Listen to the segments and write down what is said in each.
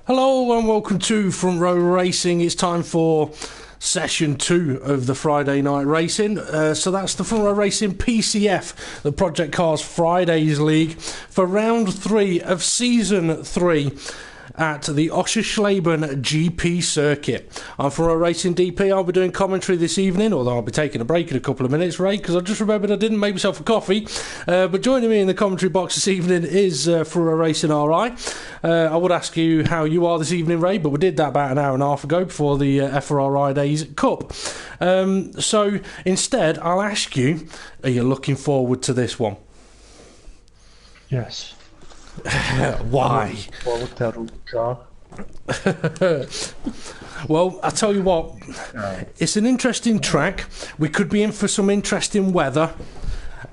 Hello and welcome to Front Row Racing. It's time for session 2 of the Friday night racing. So that's the Front Row Racing PCF, the Project Cars Fridays League, for round 3 of season 3 at the Oschersleben GP circuit. I'm Front Row Racing DP. I'll be doing commentary this evening, although I'll be taking a break in a couple of minutes, Ray, because I just remembered I didn't make myself a coffee. But joining me in the commentary box this evening is Front Row Racing RI. I would ask you how you are this evening, Ray, but we did that about an hour and a half ago before the FRRI Days Cup. So instead, I'll ask you, are you looking forward to this one? Yes. Why? Well, I tell you what, it's an interesting track. We could be in for some interesting weather,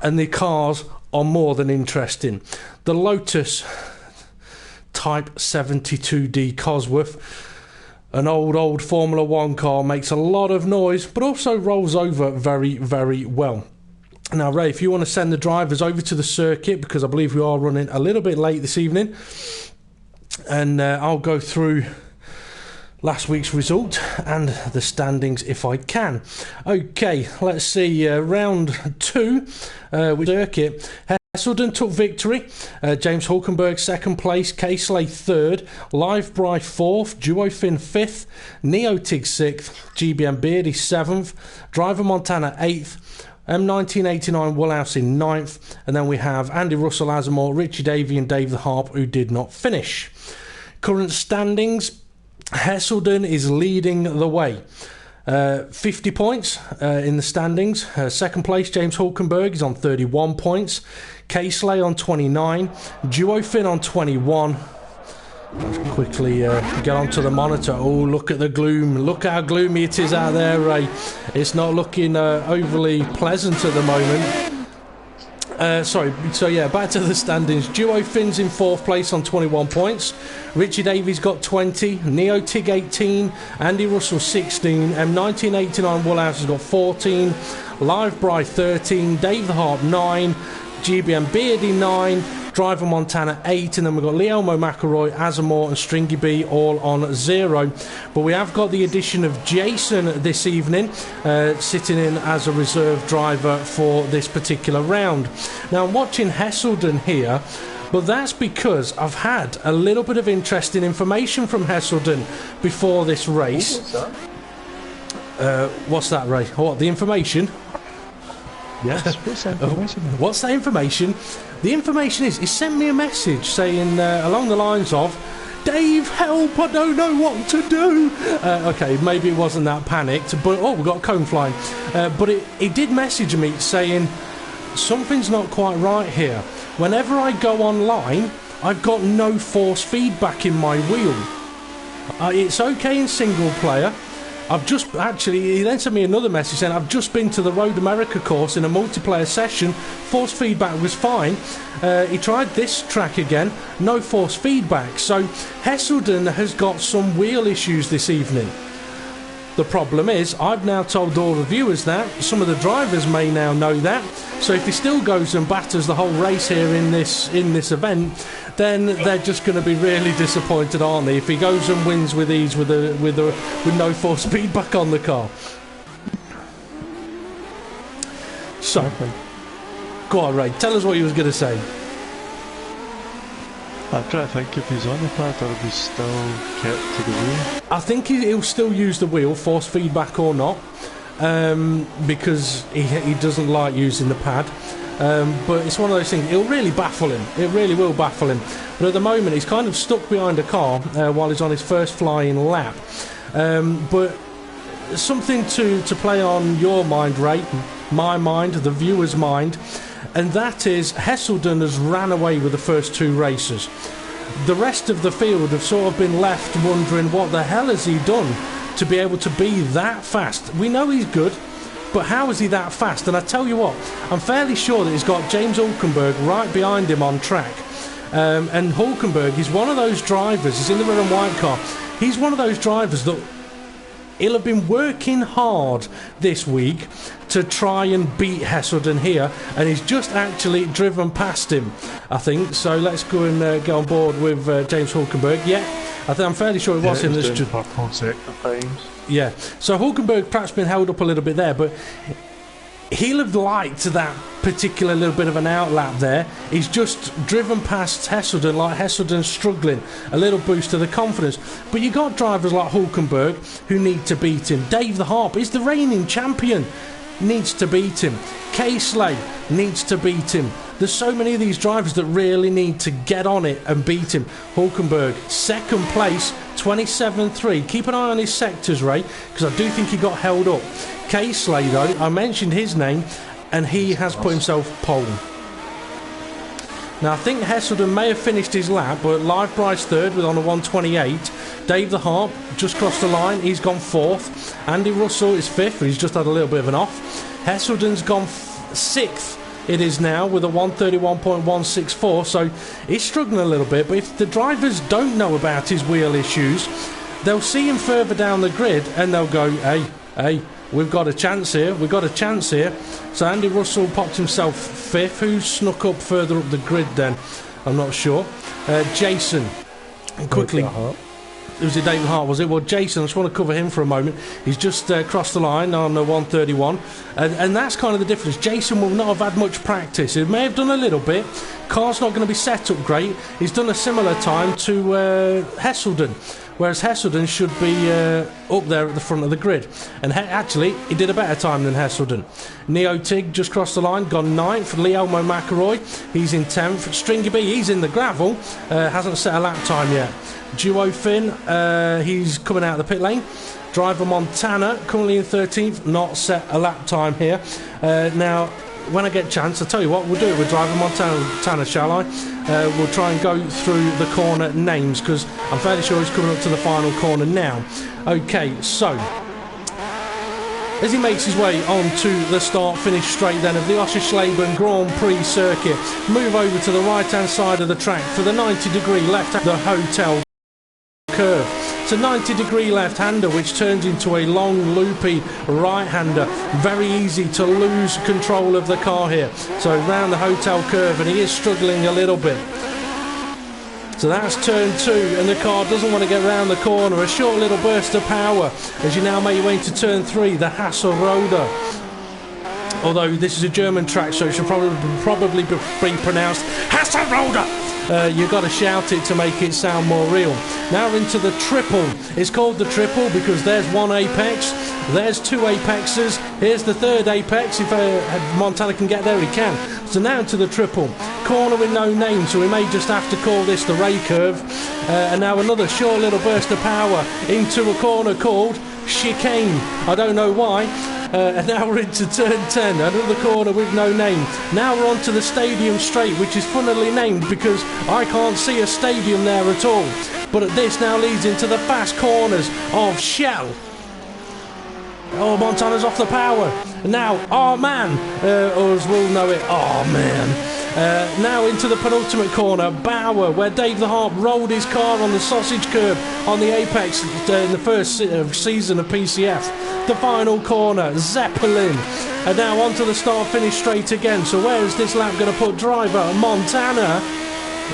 and the cars are more than interesting. The Lotus Type 72D Cosworth, an old Formula 1 car, makes a lot of noise, but also rolls over very, very well. Now, Ray, if you want to send the drivers over to the circuit, because I believe we are running a little bit late this evening, and I'll go through last week's result and the standings if I can. Okay, let's see. Round 2 with circuit. Hesselden took victory, James Hulkenberg second place, K-Slay third, Livebry fourth, Duofin fifth, Neotig sixth, GBM Beardy seventh, Driver Montana eighth, M1989 Woolhouse in 9th, and then we have Andy Russell, Azamore, Richie Davey and Dave the Harp, who did not finish. Current standings, Hesselden is leading the way. 50 points in the standings. Second place, James Hulkenberg, is on 31 points. K-Slay on 29. Duofin on 21. Let's quickly get onto the monitor. Oh, look at the gloom. Look how gloomy it is out there, Ray. It's not looking overly pleasant at the moment. Back to the standings. Duofin's in 4th place on 21 points. Richie Davies got 20. Neotig 18. Andy Russell 16. M1989 Woolhouse has got 14. Livebry 13. Dave the Harp 9. GBM Beardy 9. Driver Montana 8, and then we've got Leelmo McElroy, Azamore and Stringy B all on 0. But we have got the addition of Jason this evening, sitting in as a reserve driver for this particular round. Now I'm watching Hesselden here, but that's because I've had a little bit of interesting information from Hesselden before this race. What's that, Ray? What, the information? Yes, what's that information? What's that information? The information is, he sent me a message saying along the lines of, Dave, help, I don't know what to do. Okay, maybe it wasn't that panicked, but we've got a cone flying. But he did message me saying, something's not quite right here. Whenever I go online, I've got no force feedback in my wheel. It's okay in single player. He then sent me another message saying, I've just been to the Road America course in a multiplayer session, force feedback was fine. He tried this track again, no force feedback. So Hesselden has got some wheel issues this evening. The problem is, I've now told all the viewers that, some of the drivers may now know that, so if he still goes and batters the whole race here in this event, then they're just going to be really disappointed, aren't they? If he goes and wins with ease with no force feedback on the car. So, go on, Ray. Tell us what you was going to say. I'm trying to think if he's on the pad or if he's still kept to the wheel. I think he'll still use the wheel, force feedback or not, because he doesn't like using the pad. But it's one of those things, it'll really baffle him. It really will baffle him. But at the moment, he's kind of stuck behind a car while he's on his first flying lap. But something to play on your mind, Ray, my mind, the viewer's mind, and that is Hesselden has ran away with the first 2 races. The rest of the field have sort of been left wondering what the hell has he done to be able to be that fast. We know he's good, but how is he that fast? And I tell you what, I'm fairly sure that he's got James Hulkenberg right behind him on track. And Hulkenberg is one of those drivers, he's in the red and white car, he's one of those drivers that he'll have been working hard this week to try and beat Hesselden here, and he's just actually driven past him, I think. So let's go and get on board with James Hulkenberg. Yeah, I'm fairly sure it was him. That's just purple sector times. Yeah, so Hulkenberg perhaps been held up a little bit there, but he'll have liked that particular little bit of an outlap there. He's just driven past Hesselden, like Hesselden's struggling. A little boost to the confidence. But you got drivers like Hulkenberg who need to beat him. Dave the Harp is the reigning champion, needs to beat him. K-Slay needs to beat him. There's so many of these drivers that really need to get on it and beat him. Hulkenberg, second place, 27.3. Keep an eye on his sectors, Ray, because I do think he got held up. K-Slay, though, I mentioned his name, and he has put himself pole. Now, I think Hesselden may have finished his lap, but Live Bryce third with on a 128. Dave the Harp just crossed the line. He's gone fourth. Andy Russell is fifth, but he's just had a little bit of an off. Hesselden's gone sixth. It is now with a 131.164, so he's struggling a little bit. But if the drivers don't know about his wheel issues, they'll see him further down the grid and they'll go, hey, we've got a chance here, So Andy Russell popped himself fifth. Who snuck up further up the grid then? I'm not sure. Jason, quickly. It was David Hart, was it? Well, Jason, I just want to cover him for a moment. He's just crossed the line on the 131, and that's kind of the difference. Jason will not have had much practice. He may have done a little bit. Car's not going to be set up great. He's done a similar time to Hesselden, whereas Hesselden should be up there at the front of the grid. And actually, he did a better time than Hesselden. Neo Tig just crossed the line, gone 9th. Leelmo McElroy, he's in 10th. Stringy B, he's in the gravel, hasn't set a lap time yet. Duo Finn, he's coming out of the pit lane. Driver Montana, currently in 13th, not set a lap time here. Now, when I get a chance, I'll tell you what, we'll do it with Driver Montana, shall I? We'll try and go through the corner names, because I'm fairly sure he's coming up to the final corner now. Okay, so as he makes his way onto the start-finish straight then of the Oschersleben Grand Prix circuit, move over to the right-hand side of the track for the 90-degree left, the hotel curve. It's a 90-degree left-hander which turns into a long loopy right-hander. Very easy to lose control of the car here. So round the hotel curve, and he is struggling a little bit. So that's turn 2, and the car doesn't want to get round the corner. A short little burst of power as you now make your way into turn 3, the Hasselrode. Although this is a German track, so it should probably be pronounced Hasselrode. You've got to shout it to make it sound more real. Now into the triple. It's called the triple because there's one apex, there's two apexes, here's the third apex. If Montana can get there, he can. So now into the triple. Corner with no name, so we may just have to call this the Ray curve. And now another short little burst of power into a corner called Chicane. I don't know why. And now we're into turn 10, another corner with no name. Now we're onto the Stadium Straight, which is funnily named because I can't see a stadium there at all. But this now leads into the fast corners of Shell. Oh, Montana's off the power. Now, oh man, or as we'll know it, oh man. Now into the penultimate corner, Bauer, where Dave the Harp rolled his car on the sausage curb on the apex in the first season of PCF. The final corner, Zeppelin. And now onto the start-finish straight again. So where is this lap going to put driver? Montana.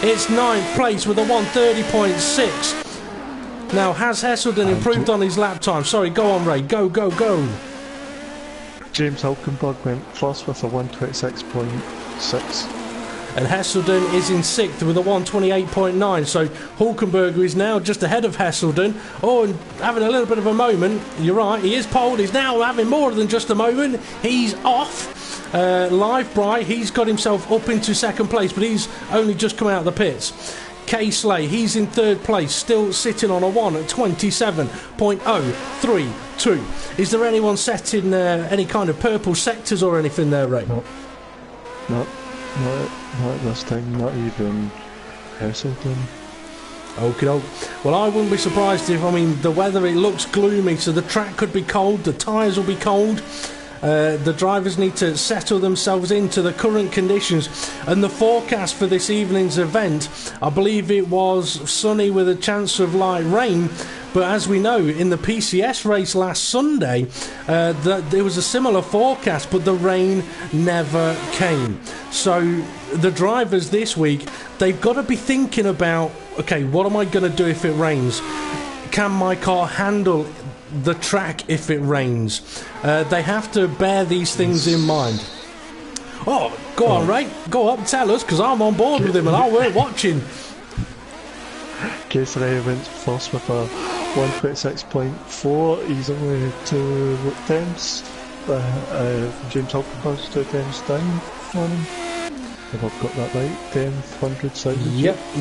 It's 9th place with a 130.6. Now, has Hesselden improved on his lap time? Sorry, go on, Ray. Go. James Hulkenberg went first with a 126.6. And Hesselden is in 6th with a 128.9. So Hulkenberg, who is now just ahead of Hesselden, and having a little bit of a moment. You're right, he is poled. He's now having more than just a moment. He's off. Live Bright, he's got himself up into 2nd place, but he's only just come out of the pits. K-Slay, he's in 3rd place, still sitting on a 1 at 27.032. Is there anyone set in any kind of purple sectors or anything there, Ray? Not at this time, not even Hesselden. Okay. Well, I wouldn't be surprised if, the weather, it looks gloomy, so the track could be cold, the tyres will be cold. The drivers need to settle themselves into the current conditions, and the forecast for this evening's event, I believe it was sunny with a chance of light rain. But as we know, in the PCS race last Sunday, there was a similar forecast, but the rain never came. So the drivers this week, they've got to be thinking about, okay, what am I going to do if it rains? Can my car handle the track if it rains? They have to bear these things in mind. Oh, go on, Ray. Go up, tell us, because I'm on board with him and I weren't watching. Ray went first with a 126.4. He's only 2 tenths. James Hulkenberg's 2 tenths down on him. If I've got that right, 10/100,000.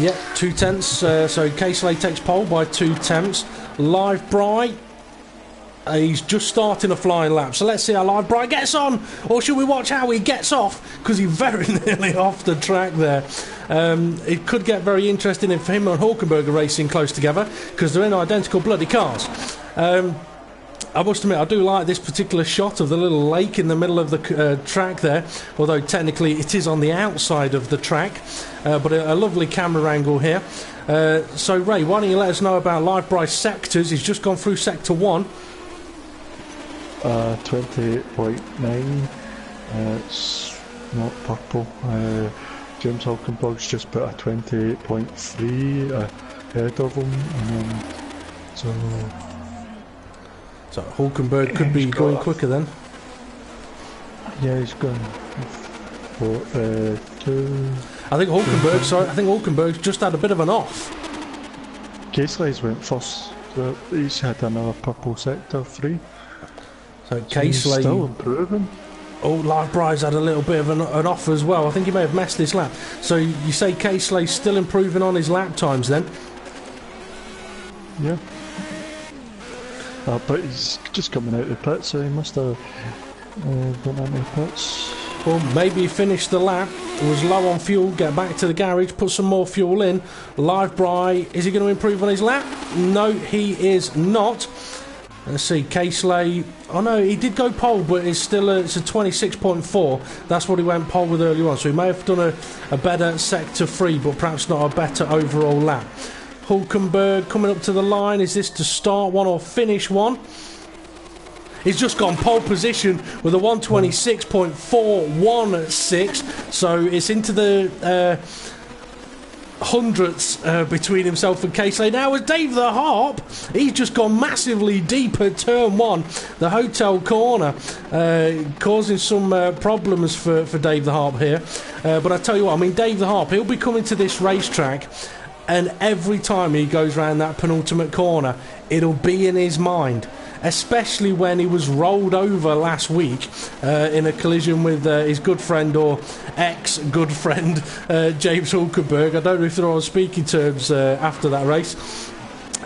Yep, 2 tenths. So Casey takes pole by 2 tenths. Live Bright, he's just starting a flying lap. So let's see how Live Bright gets on. Or should we watch how he gets off? Because he's very nearly off the track there. It could get very interesting if him and Hulkenberg are racing close together, because they're in identical bloody cars. I must admit, I do like this particular shot of the little lake in the middle of the track there, although technically it is on the outside of the track, but a lovely camera angle here. So Ray, why don't you let us know about Live Bright's sectors? He's just gone through sector 1. 28.9. It's not purple. James Hulkenberg's just put a 28.3 ahead of him, so Hulkenberg could be going quicker then. Yeah, he's gone. Two. I think Hulkenberg's just had a bit of an off. Casey's went first. He's had another purple sector 3. So Casey still improving. Oh, Live Bright's had a little bit of an off as well. I think he may have messed this lap. So you say Casey's still improving on his lap times then? Yeah. But he's just coming out of the pits, so he must have gone out of the pits. Well, maybe he finished the lap, was low on fuel, get back to the garage, put some more fuel in. Live Bright, is he going to improve on his lap? No, he is not. Let's see, Casey. Oh no, he did go pole, but it's still it's a 26.4. That's what he went pole with earlier on. So he may have done a better sector 3, but perhaps not a better overall lap. Hulkenberg coming up to the line. Is this to start one or finish one? He's just gone pole position with a 126.416. So it's into the hundredths between himself and Casey. Now as Dave the Harp, he's just gone massively deep at turn 1, the hotel corner, causing some problems for Dave the Harp here. But I tell you what, I mean, Dave the Harp, he'll be coming to this racetrack, and every time he goes round that penultimate corner, it'll be in his mind. Especially when he was rolled over last week in a collision with his good friend or ex-good friend James Hulkenberg. I don't know if they're on speaking terms after that race.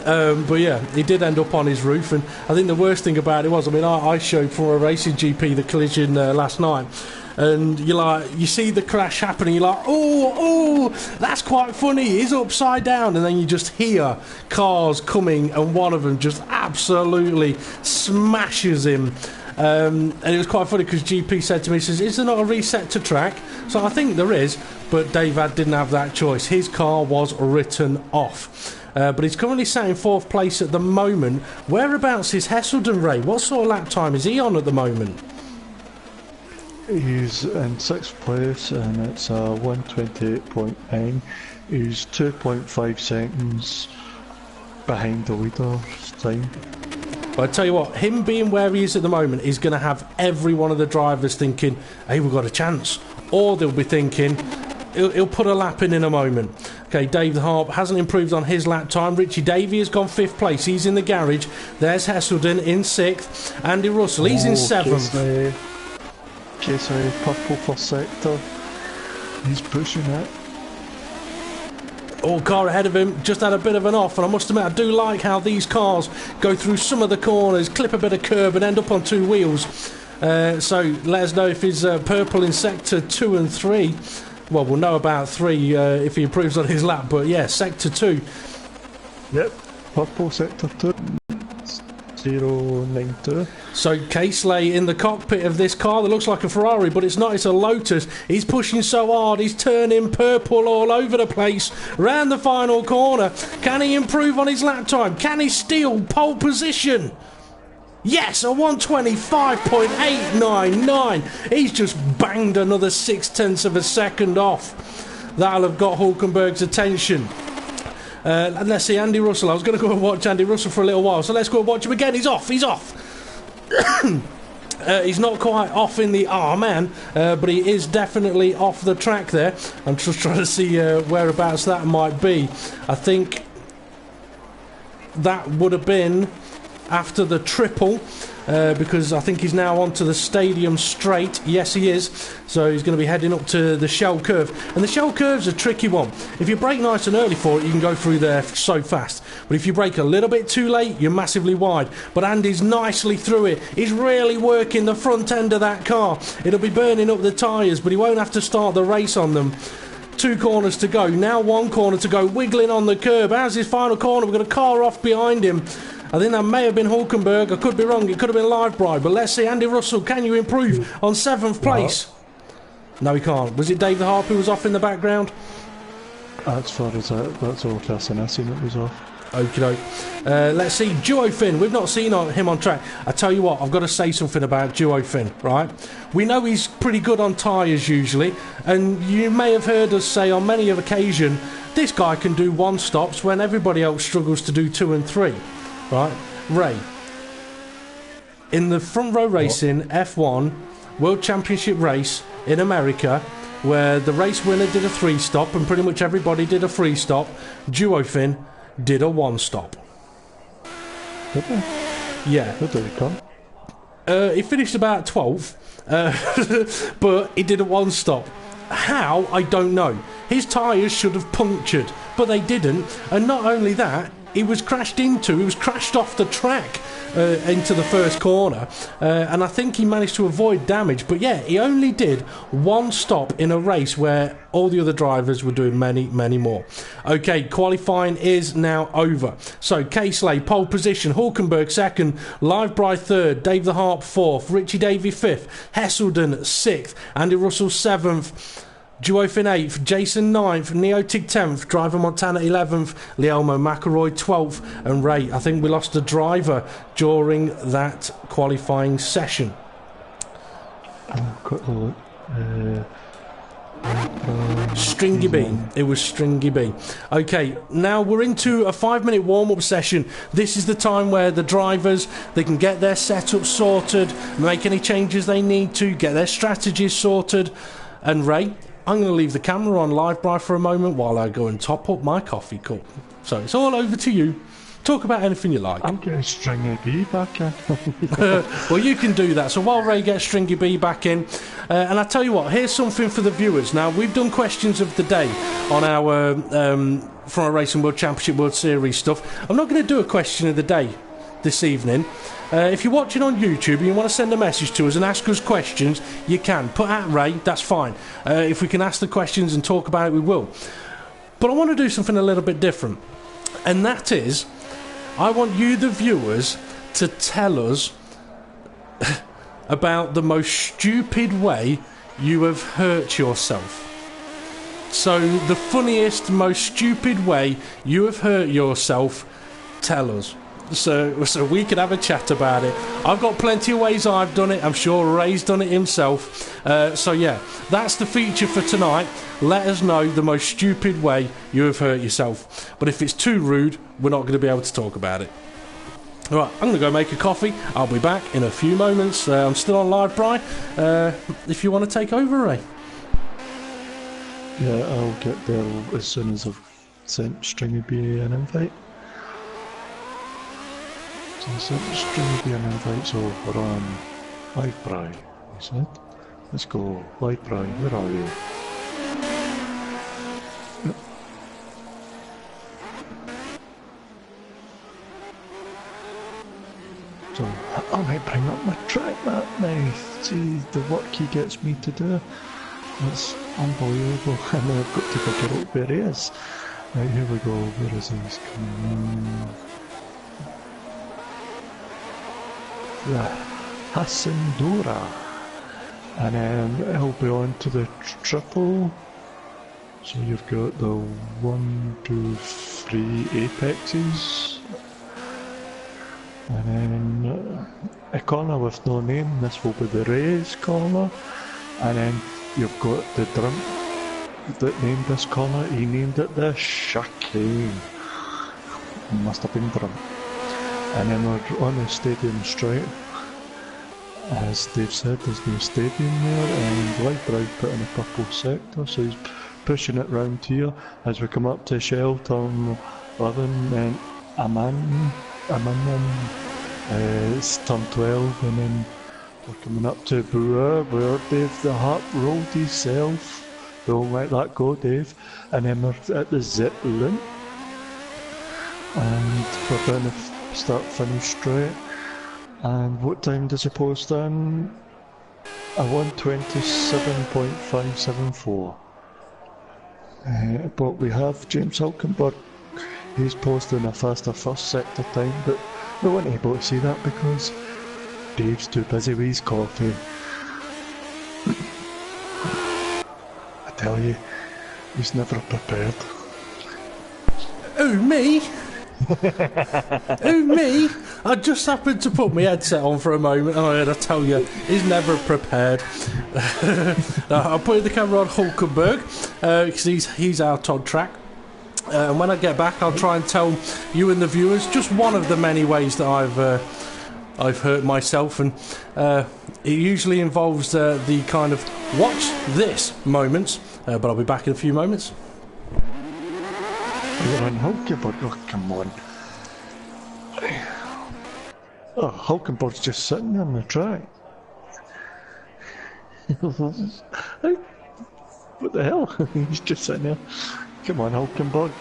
But yeah, he did end up on his roof, and I think the worst thing about it was, I mean, I showed for a racing GP the collision last night. And you see the crash happening, you're like, oh, that's quite funny, he's upside down. And then you just hear cars coming, and one of them just absolutely smashes him. And it was quite funny because GP said to me, he says, is there not a reset to track? So I think there is, but Dave didn't have that choice. His car was written off. But he's currently sat in 4th place at the moment. Whereabouts is Hesselden, Ray? What sort of lap time is he on at the moment? He's in 6th place, and it's a 128.9. He's 2.5 seconds behind the leader's time. But I tell you what, him being where he is at the moment is going to have every one of the drivers thinking, hey, we've got a chance. Or they'll be thinking, he'll put a lap in a moment. Okay, Dave the Harp hasn't improved on his lap time. Richie Davey has gone 5th place. He's in the garage. There's Hesselden in 6th. Andy Russell, he's in 7th. Casey, purple for sector. He's pushing it. Oh, car ahead of him just had a bit of an off, and I must admit, I do like how these cars go through some of the corners, clip a bit of curb, and end up on 2 wheels. So let us know if he's purple in sector 2 and 3. Well, we'll know about 3 if he improves on his lap, but yeah, sector 2. Yep, purple sector 2. 092. So Caseley in the cockpit of this car that looks like a Ferrari, but it's not, it's a Lotus. He's pushing so hard, he's turning purple all over the place. Round the final corner. Can he improve on his lap time? Can he steal pole position? Yes, a 125.899. He's just banged another 0.6 of a second off. That'll have got Hulkenberg's attention. And let's see, Andy Russell. I was going to go and watch Andy Russell for a little while, so let's go and watch him again. He's off. He's not quite off in the man, but he is definitely off the track there. I'm just trying to see whereabouts that might be. I think that would have been after the triple, because I think he's now onto the stadium straight. Yes, he is. So he's going to be heading up to the shell curve. And the shell curve's a tricky one. If you brake nice and early for it, you can go through there so fast. But if you brake a little bit too late, you're massively wide. But Andy's nicely through it. He's really working the front end of that car. It'll be burning up the tyres, but he won't have to start the race on them. 2 corners to go. Now 1 corner to go. Wiggling on the curb. How's his final corner? We've got a car off behind him. I think that may have been Hulkenberg. I could be wrong. It could have been Livebright. But let's see. Andy Russell, can you improve on 7th place? No, he can't. Was it Dave the Harp who was off in the background? As far as that's all person I've seen it was off. Okie doke. Let's see. Duo Finn. We've not seen him on track. I tell you what, I've got to say something about Duo Finn, right? We know he's pretty good on tyres usually. And you may have heard us say on many of occasion, this guy can do 1 stops when everybody else struggles to do 2 and 3. Right, Ray, in the front row racing F1 World Championship race in America, where the race winner did a 3-stop and pretty much everybody did a 3-stop, Duo Finn did a 1-stop. Did he? Yeah. Where did he come? He finished about 12th, but he did a 1-stop. How? I don't know. His tyres should have punctured, but they didn't. And not only that, he was crashed off the track into the first corner, and I think he managed to avoid damage. But yeah, he only did 1 stop in a race where all the other drivers were doing many, many more. Okay, qualifying is now over. So Caseley, pole position, Hulkenberg 2nd, Livebright 3rd, Dave the Harp 4th, Richie Davey 5th, Hesselden 6th, Andy Russell 7th, Duo Finn 8th, Jason 9th, Neotig 10th, Driver Montana 11th, Lielmo McElroy 12th, and Ray, I think we lost a driver during that qualifying session. Quick look. Stringy B. It was Stringy B. Okay, now we're into a 5-minute warm-up session. This is the time where the drivers, they can get their setup sorted, make any changes they need to, get their strategies sorted. And Ray, I'm going to leave the camera on Livebright for a moment while I go and top up my coffee cup. So it's all over to you. Talk about anything you like. I'm getting Stringy B back in. Well, you can do that. So while Ray gets Stringy B back in, and I tell you what, here's something for the viewers. Now, we've done questions of the day on our from our Racing World Championship World Series stuff. I'm not going to do a question of the day this evening. If you're watching on YouTube and you want to send a message to us and ask us questions, you can. Put at Ray, that's fine. If we can ask the questions and talk about it, we will. But I want to do something a little bit different. And that is, I want you, the viewers, to tell us about the most stupid way you have hurt yourself. So, the funniest, most stupid way you have hurt yourself, tell us. So we can have a chat about it. I've got plenty of ways I've done it. I'm sure Ray's done it himself. So yeah, that's the feature for tonight. Let us know the most stupid way you have hurt yourself. But if it's too rude, we're not going to be able to talk about it. Alright, I'm going to go make a coffee. I'll be back in a few moments. I'm still on Livebright. If you want to take over, Ray. Yeah, I'll get there as soon as I've sent Stringy B an invite. So I sent Stringy B an invite, so we're on Livebright, he said. Let's go, Livebright, where are you? So I might bring up my track map now. See the work he gets me to do. It's unbelievable. And I've got to figure out where he is. Right, here we go. Where is he? He's coming. the Hassendora. And then it'll be on to the triple. So you've got the 1, 2, 3 apexes. And then a corner with no name, this will be the race corner. And then you've got the drum that named this corner, he named it the chicane. Must have been drum. And then we're on the stadium straight. As Dave said, there's no stadium there, and Light Bride put in a purple sector, so he's pushing it round here as we come up to Shell, turn 11, and Amman, it's turn 12, and then we're coming up to Boer, where Dave the Harp rolled himself. Don't let that go, Dave. And then we're at the Zeppelin, and we're going to start finish straight. And what time does he post in? A 1:27.574. But we have James Hulkenberg. He's posting a faster first sector time, but we weren't able to see that because Dave's too busy with his coffee. I tell you, he's never prepared. Oh, me? Who, me? I just happened to put my headset on for a moment and I tell you, he's never prepared. I'm putting the camera on Hulkenberg because he's out on track. And when I get back, I'll try and tell you and the viewers just one of the many ways that I've hurt myself, and it usually involves the kind of watch this moments. But I'll be back in a few moments. You're on Hulkenberg, oh come on. Oh, Hulkenberg's just sitting on the track. What the hell? He's just sitting there. Come on, Hulkenberg.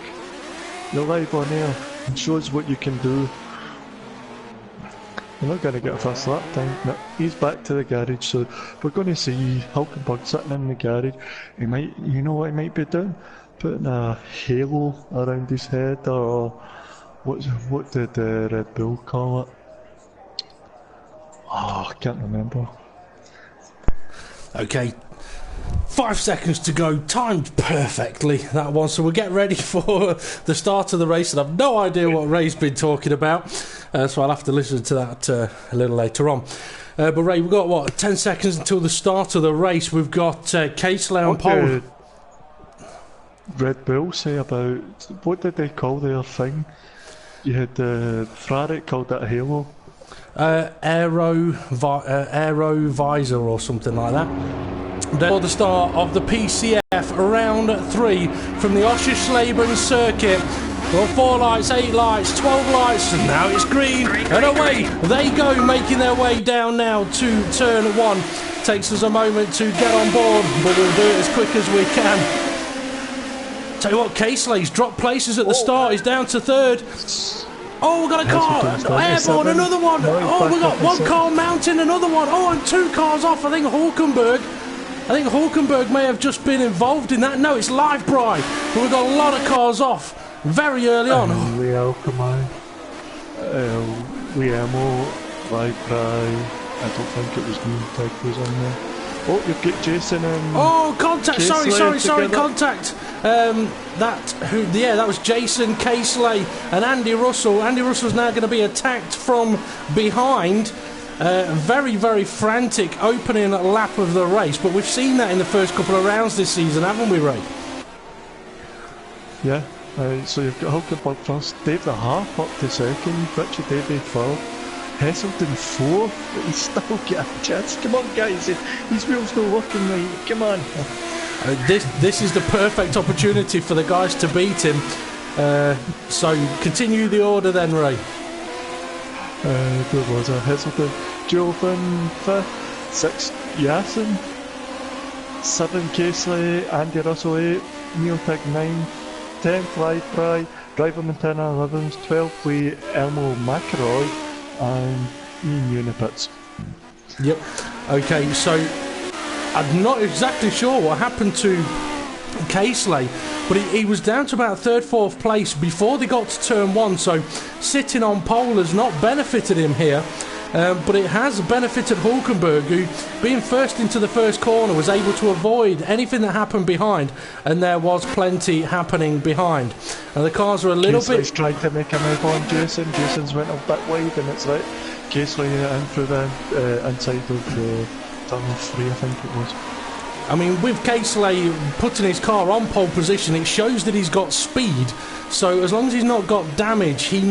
You're live on air. It shows what you can do. You're not going to get a first lap time. No, he's back to the garage, so we're going to see Hulkenberg sitting in the garage. He might, you know what he might be doing? Putting a halo around his head, or what did Red Bull call it? Oh, I can't remember. Okay, 5 seconds to go, timed perfectly, that one, so we'll get ready for the start of the race, and I've no idea what Ray's been talking about, so I'll have to listen to that a little later on. But Ray, we've got, what, 10 seconds until the start of the race. We've got Casely on pole. Red Bull say about, what did they call their thing? You had Ferrari called that a halo. Aero visor or something like that. For the start of the PCF round 3 from the Oschersleben circuit. Well, 4 lights, 8 lights, 12 lights, and now it's green, and away they go, making their way down now to turn 1. Takes us a moment to get on board, but we'll do it as quick as we can. Tell you what, Casely's dropped places at the start. He's down to 3rd. Oh, we've got a car. Airborne, another one. Oh, we've got one car mounting, another one. Oh, and 2 cars off. I think Hulkenberg may have just been involved in that. No, it's Live Bride. But we've got a lot of cars off very early on. Leo, come on. Liamo, Live Bride. I don't think it was new tag was on there. Oh, you've got Jason and... Oh, contact! Sorry, contact! That was Jason, Casely and Andy Russell. Andy Russell's now going to be attacked from behind. Very, very frantic opening lap of the race, but we've seen that in the first couple of rounds this season, haven't we, Ray? Yeah, so you've got Hulkenberg first, Dave the Harp up to 2nd, Richard Davey 3rd, Hesselton 4th, but he's still got a chance. Come on, guys, his wheel's not working right, come on. This is the perfect opportunity for the guys to beat him. So continue the order then, Ray. There was a Hesselton, Jovan 5th, 6th Yasin, 7 Casely, Andy Russell 8th, Neil Pig 9th, 10th Live Pride, Driver Montana 11th, 12th Lee Elmo McElroy, and Ian Unipits. Yep. Okay, so I'm not exactly sure what happened to Casely, but he was down to about 3rd, 4th place before they got to turn 1, so sitting on pole has not benefited him here. but it has benefited Hulkenberg, who, being first into the first corner, was able to avoid anything that happened behind, and there was plenty happening behind. And the cars were a little Casey's bit... tried to make a move on Jason. Jason's went a bit wide, and it's right. Casey in through the inside of the turn 3, I think it was. I mean, with Casey putting his car on pole position, it shows that he's got speed. So as long as he's not got damage, he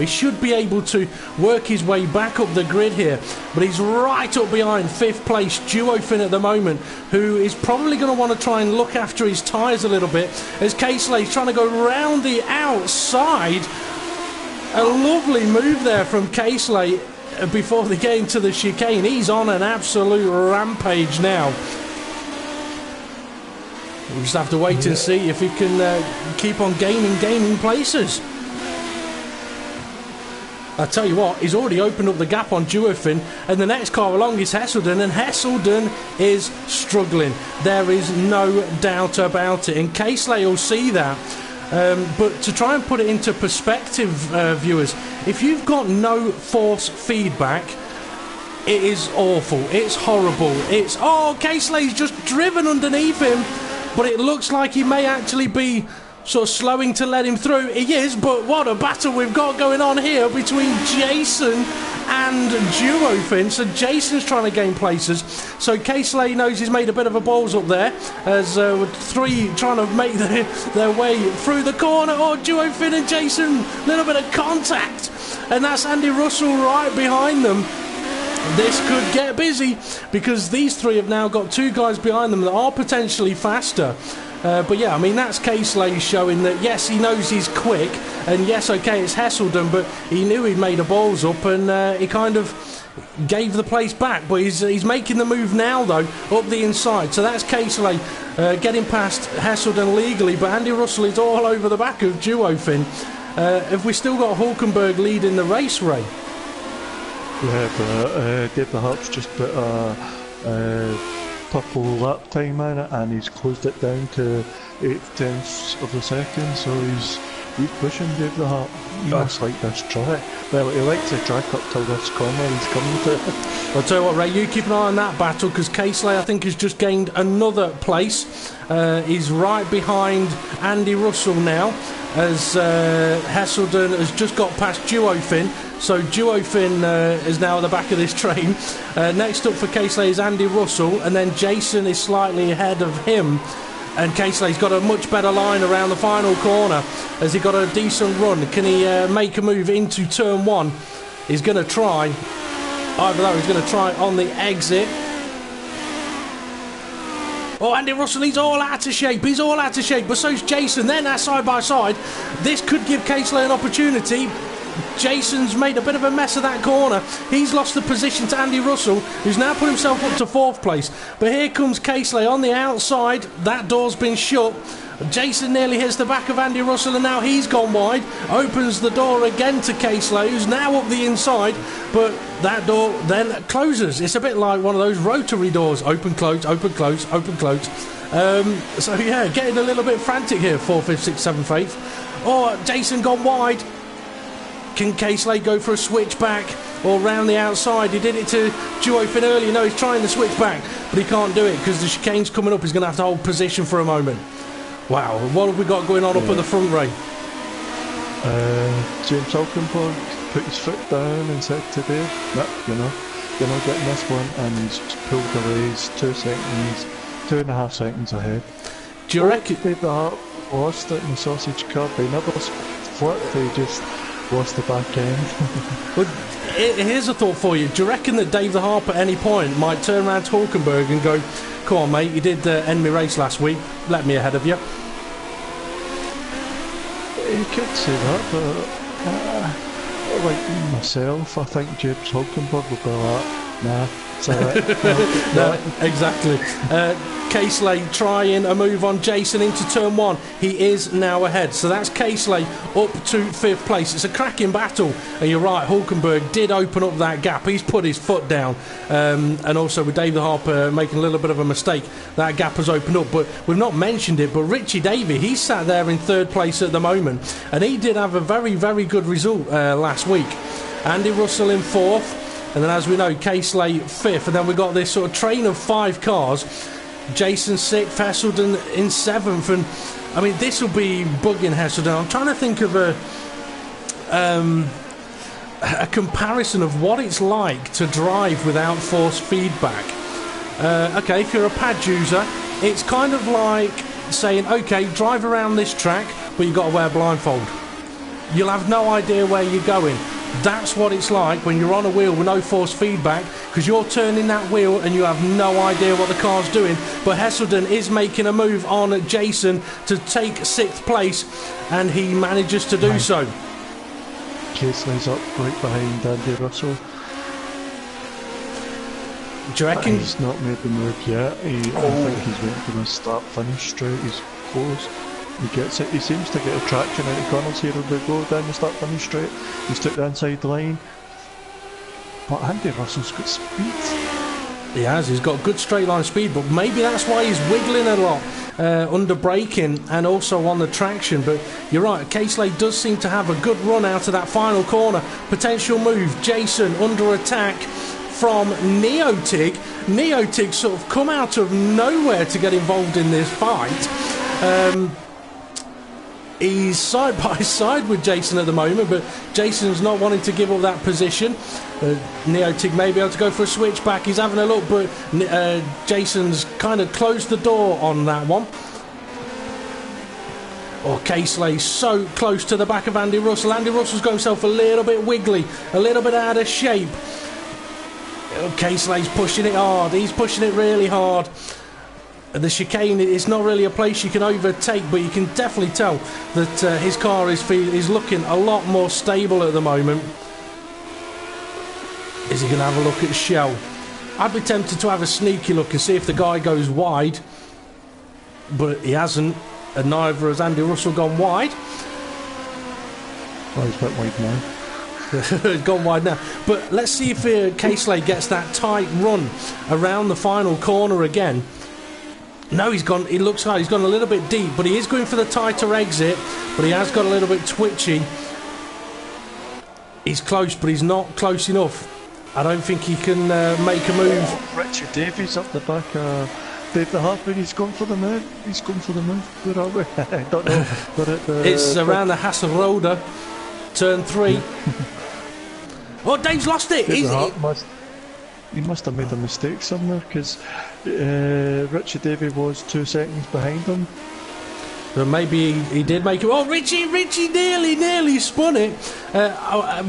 should be able to work his way back up the grid here. But he's right up behind 5th place Duofin at the moment, who is probably going to want to try and look after his tyres a little bit, as Casey's trying to go round the outside. A lovely move there from Casey before they get into the chicane. He's on an absolute rampage now. We'll just have to wait and see if he can keep on gaining places. I tell you what, he's already opened up the gap on Duofin, and the next car along is Hesselden, and Hesselden is struggling. There is no doubt about it, and Casey will see that. But to try and put it into perspective, viewers, if you've got no force feedback, it is awful. It's horrible. Casey's just driven underneath him. But it looks like he may actually be sort of slowing to let him through. He is, but what a battle we've got going on here between Jason and Duofin. So Jason's trying to gain places. So Casey knows he's made a bit of a balls up there, as with 3 trying to make their way through the corner. Duofin and Jason, a little bit of contact. And that's Andy Russell right behind them. This could get busy, because these 3 have now got 2 guys behind them that are potentially faster. But yeah, I mean, that's Casey showing that, yes, he knows he's quick, and yes, okay, it's Hesselden, but he knew he'd made a balls up, and he kind of gave the place back. But he's making the move now, though, up the inside. So that's Casey getting past Hesselden legally, but Andy Russell is all over the back of Duofin. Have we still got Hulkenberg leading the race, Ray? Yeah, but Dave the Harp's just put a purple lap time in it, and he's closed it down to 8/10 of a second, so he's pushing Dave the Harp. He must like this track. Well, he likes the track up till this corner he's coming to. I'll tell you what, Ray, you keep an eye on that battle, because Casey, I think, has just gained another place. He's right behind Andy Russell now, as Hesselden has just got past Duofin. So Duofin is now at the back of this train. Next up for Casey is Andy Russell, and then Jason is slightly ahead of him. And Casey's got a much better line around the final corner. Has he got a decent run? Can he make a move into turn 1? He's going to try. Either that, he's going to try on the exit. Andy Russell, he's all out of shape. He's all out of shape, but so's Jason. Then they're side by side. This could give Casey an opportunity. Jason's made a bit of a mess of that corner. He's lost the position to Andy Russell, who's now put himself up to 4th place. But here comes Casey on the outside. That door's been shut. Jason nearly hits the back of Andy Russell, and now he's gone wide. Opens the door again to Casey, who's now up the inside. But that door then closes. It's a bit like one of those rotary doors. Open, close, open, close, open, close. So yeah, getting a little bit frantic here. 4th, 5th, 6th, 7th, 8th. Jason gone wide. Can Casey go for a switch back or round the outside? He did it to Duofin earlier. No, he's trying the switch back, but he can't do it because the chicane's coming up. He's going to have to hold position for a moment. Wow, what have we got going on up at the front, Ray? James Hulkenberg put his foot down and said to Dave, "No, you're not getting this one," and he's pulled away. He's 2.5 seconds ahead. Do you reckon Dave the Hart lost it in the sausage cup? He never flipped, he just lost the back end. Well, here's a thought for you. Do you reckon that Dave the Harp at any point might turn around to Hulkenberg and go, "Come on, mate, you did end my race last week, let me ahead of you"? You could say that, but like myself, I think James Hulkenberg would be like, "Nah, it's alright." No, exactly. Casey trying a move on Jason into turn 1. He is now ahead. So that's Casey up to 5th place. It's a cracking battle. And you're right, Hulkenberg did open up that gap. He's put his foot down. And also with David Harper making a little bit of a mistake, that gap has opened up. But we've not mentioned it, but Richie Davey, he's sat there in 3rd place at the moment. And he did have a very, very good result last week. Andy Russell in 4th. and then as we know, Casely 5th, and then we've got this sort of train of 5 cars. Jason 6th, Hesselden in 7th, and I mean this will be bugging Hesselden. I'm trying to think of a comparison of what it's like to drive without force feedback. Okay, if you're a pad user, it's kind of like saying, okay, drive around this track, but you've got to wear a blindfold. You'll have no idea where you're going. That's what it's like when you're on a wheel with no force feedback, because you're turning that wheel and you have no idea what the car's doing. But Hesselden is making a move on Jason to take 6th place, and he manages to do so. Casely's up right behind Andy Russell. Do you reckon? He's not made the move yet. I think he's waiting for the start-finish straight. He's close. He gets it. He seems to get a traction out of corners here as we go down the start-finish straight. He's took the inside line. But Andy Russell's got speed. He has. He's got good straight line speed, but maybe that's why he's wiggling a lot under braking and also on the traction. But you're right, Casely does seem to have a good run out of that final corner. Potential move. Jason under attack from Neotig. Neotig sort of come out of nowhere to get involved in this fight. He's side by side with Jason at the moment, but Jason's not wanting to give up that position. Neotig may be able to go for a switchback. He's having a look, but Jason's kind of closed the door on that one. Casely so close to the back of Andy Russell. Andy Russell's got himself a little bit wiggly, a little bit out of shape. Casely's pushing it hard. He's pushing it really hard. The chicane is not really a place you can overtake, but you can definitely tell that his car is looking a lot more stable at the moment. Is he going to have a look at Shell? I'd be tempted to have a sneaky look and see if the guy goes wide, but he hasn't, and neither has Andy Russell gone wide. Oh, he's a bit wide now. He's gone wide now. But let's see if Casely gets that tight run around the final corner again. No, he's gone. He looks like he's gone a little bit deep, but he is going for the tighter exit. But he has got a little bit twitchy. He's close, but he's not close enough. I don't think he can make a move. Richard Davies up the back. Dave the Harper, he's gone for the move. He's gone for the move. Where are we? I don't know. It's around the Hasselrode, turn 3. Oh, Dave's lost it. He must have made a mistake somewhere, because Richard Davey was 2 seconds behind him. But maybe he did make it. Oh, Richie nearly spun it.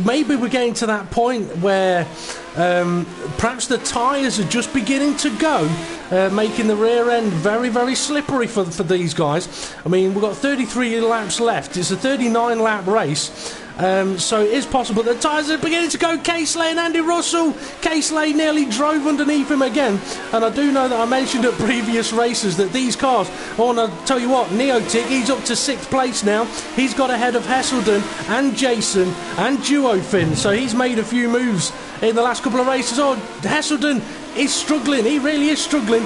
Maybe we're getting to that point where perhaps the tyres are just beginning to go, making the rear end very, very slippery for these guys. I mean, we've got 33 laps left. It's a 39-lap race. So it is possible that tyres are beginning to go. Casely and Andy Russell. Casely nearly drove underneath him again. And I do know that I mentioned at previous races that these cars, I want to tell you what, Neotic, he's up to 6th place now. He's got ahead of Hesselden and Jason and Duofin. So he's made a few moves in the last couple of races. Oh, Hesselden is struggling. He really is struggling.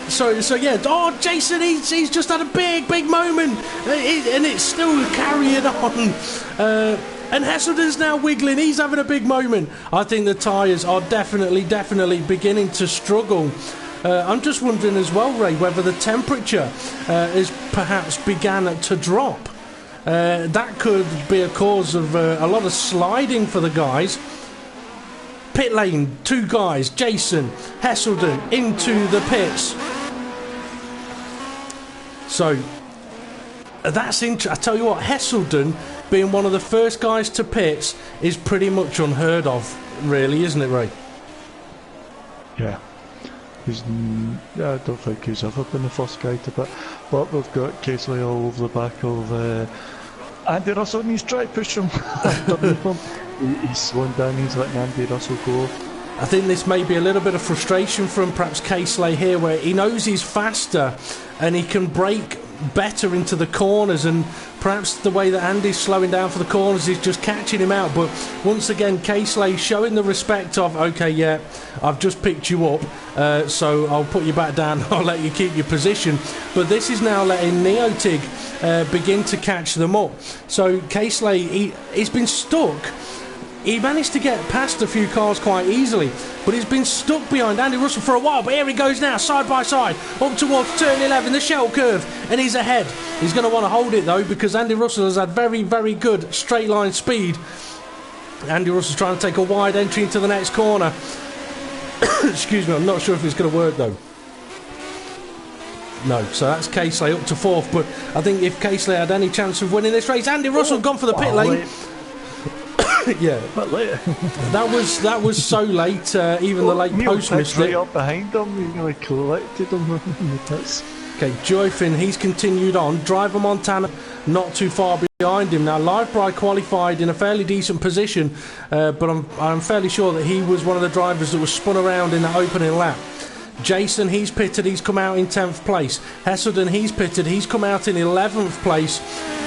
So yeah. Oh, Jason, he's just had a big moment, and it's still carrying on. And Hesselden's now wiggling. He's having a big moment. I think the tyres are definitely beginning to struggle. I'm just wondering as well, Ray, whether the temperature is perhaps began to drop. That could be a cause of a lot of sliding for the guys. Pit lane, 2 guys, Jason, Hesselden into the pits. So that's interesting. I tell you what, Hesselden being one of the first guys to pits is pretty much unheard of, really, isn't it, Ray? Yeah. I don't think he's ever been the first guy to pit. But we've got Casely all over the back of Andy Russell, and he's trying to push him underneath him. He's slowing down, he's letting Andy Russell go. I think this may be a little bit of frustration from perhaps Casely here, where he knows he's faster and he can brake better into the corners, and perhaps the way that Andy's slowing down for the corners is just catching him out. But once again, Casely showing the respect of, okay, yeah, I've just picked you up, so I'll put you back down, I'll let you keep your position. But this is now letting Neotig begin to catch them up. So Casely, he's been stuck he managed to get past a few cars quite easily, but he's been stuck behind Andy Russell for a while. But here he goes now, side by side, up towards turn 11, the shell curve, and he's ahead. He's going to want to hold it though, because Andy Russell has had very, very good straight line speed. Andy Russell's trying to take a wide entry into the next corner. Excuse me, I'm not sure if it's going to work though. No, so that's Casely up to 4th, but I think if Casely had any chance of winning this race, Andy Russell gone for the pit lane. Yeah, but late. that was so late. Even the late post missed it. Up behind him, he like collected him in the pits. Okay, Joyfin, he's continued on. Driver Montana not too far behind him. Now, Livebright qualified in a fairly decent position, but I'm fairly sure that he was one of the drivers that was spun around in that opening lap. Jason, he's pitted, he's come out in 10th place. Hesselden, he's pitted, he's come out in 11th place.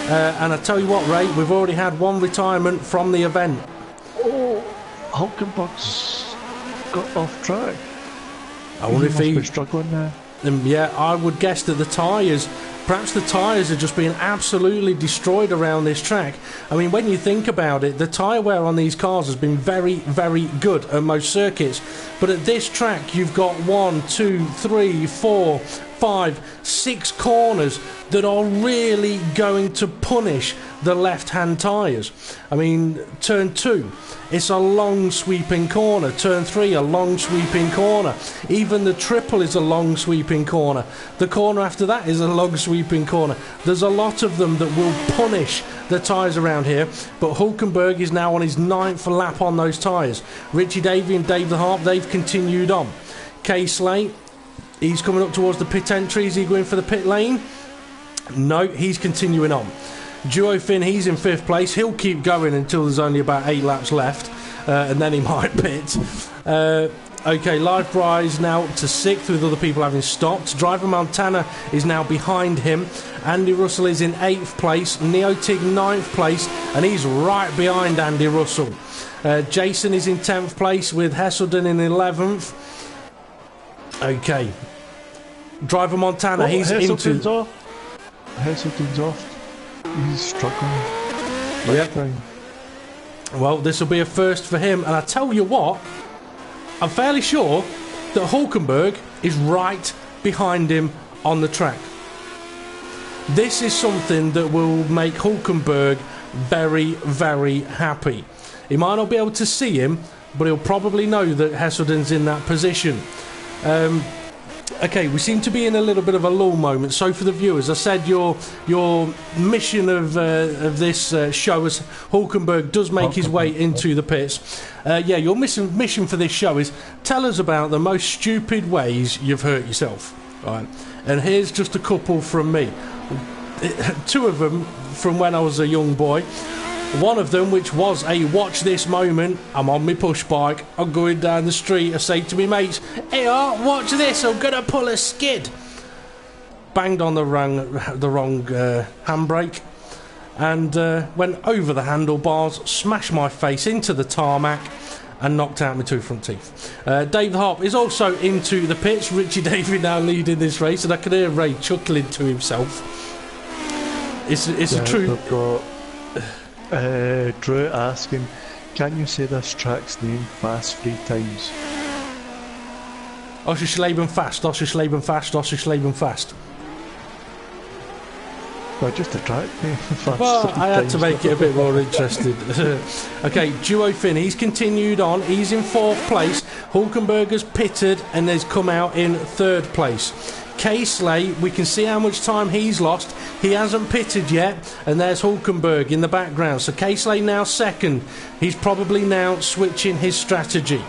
And I tell you what, Ray, we've already had one retirement from the event. Oh, Hulkenberg's got off track. I wonder if he's struggling now. Yeah, I would guess that perhaps the tyres are just being absolutely destroyed around this track. I mean, when you think about it, the tyre wear on these cars has been very, very good at most circuits. But at this track, you've got 1, 2, 3, 4, 5, 6 corners that are really going to punish the left-hand tyres. I mean, turn 2, it's a long sweeping corner. Turn 3, a long sweeping corner. Even the triple is a long sweeping corner. The corner after that is a long sweeping corner. There's a lot of them that will punish the tyres around here, but Hulkenberg is now on his 9th lap on those tyres. Richie Davey and Dave the Harp, they've continued on. Casely, he's coming up towards the pit entry. Is he going for the pit lane? No, he's continuing on. Duo Finn, he's in 5th place. He'll keep going until there's only about 8 laps left, and then he might pit. Okay, Livebright now up to 6th with other people having stopped. Driver Montana is now behind him. Andy Russell is in 8th place. Neotig 9th place, and he's right behind Andy Russell. Jason is in 10th place with Hesselden in 11th. Okay. Driver Montana, he's Hesselden's into... off. Hesselden's off. He's struggling. Yep. Well, this will be a first for him, and I tell you what, I'm fairly sure that Hulkenberg is right behind him on the track. This is something that will make Hulkenberg very, very happy. He might not be able to see him, but he'll probably know that Hesselden's in that position. Okay, we seem to be in a little bit of a lull moment. So for the viewers, I said your mission of this show, as Hulkenberg does make his way into the pits. Your mission for this show is tell us about the most stupid ways you've hurt yourself. Right, and here's just a couple from me. 2 of them from when I was a young boy. One of them, which was a watch this moment, I'm on my push bike, I'm going down the street, I say to me mates, hey, watch this, I'm going to pull a skid. Banged on the wrong handbrake, and went over the handlebars, smashed my face into the tarmac, and knocked out my 2 front teeth. Dave the Harp is also into the pits. Richie Davey now leading this race, and I can hear Ray chuckling to himself. It's a true... Drew asking, can you say this track's name fast 3 times? Oschersleben fast, Oschersleben fast, Oschersleben fast. Well, just a track name. Well, I had to make it a bit more interesting. Okay, Duo Finn, he's continued on. He's in 4th place. Hulkenberg pitted and has come out in 3rd place. Casely, we can see how much time he's lost. He hasn't pitted yet, and there's Hulkenberg in the background. So Casely now 2nd. He's probably now switching his strategy.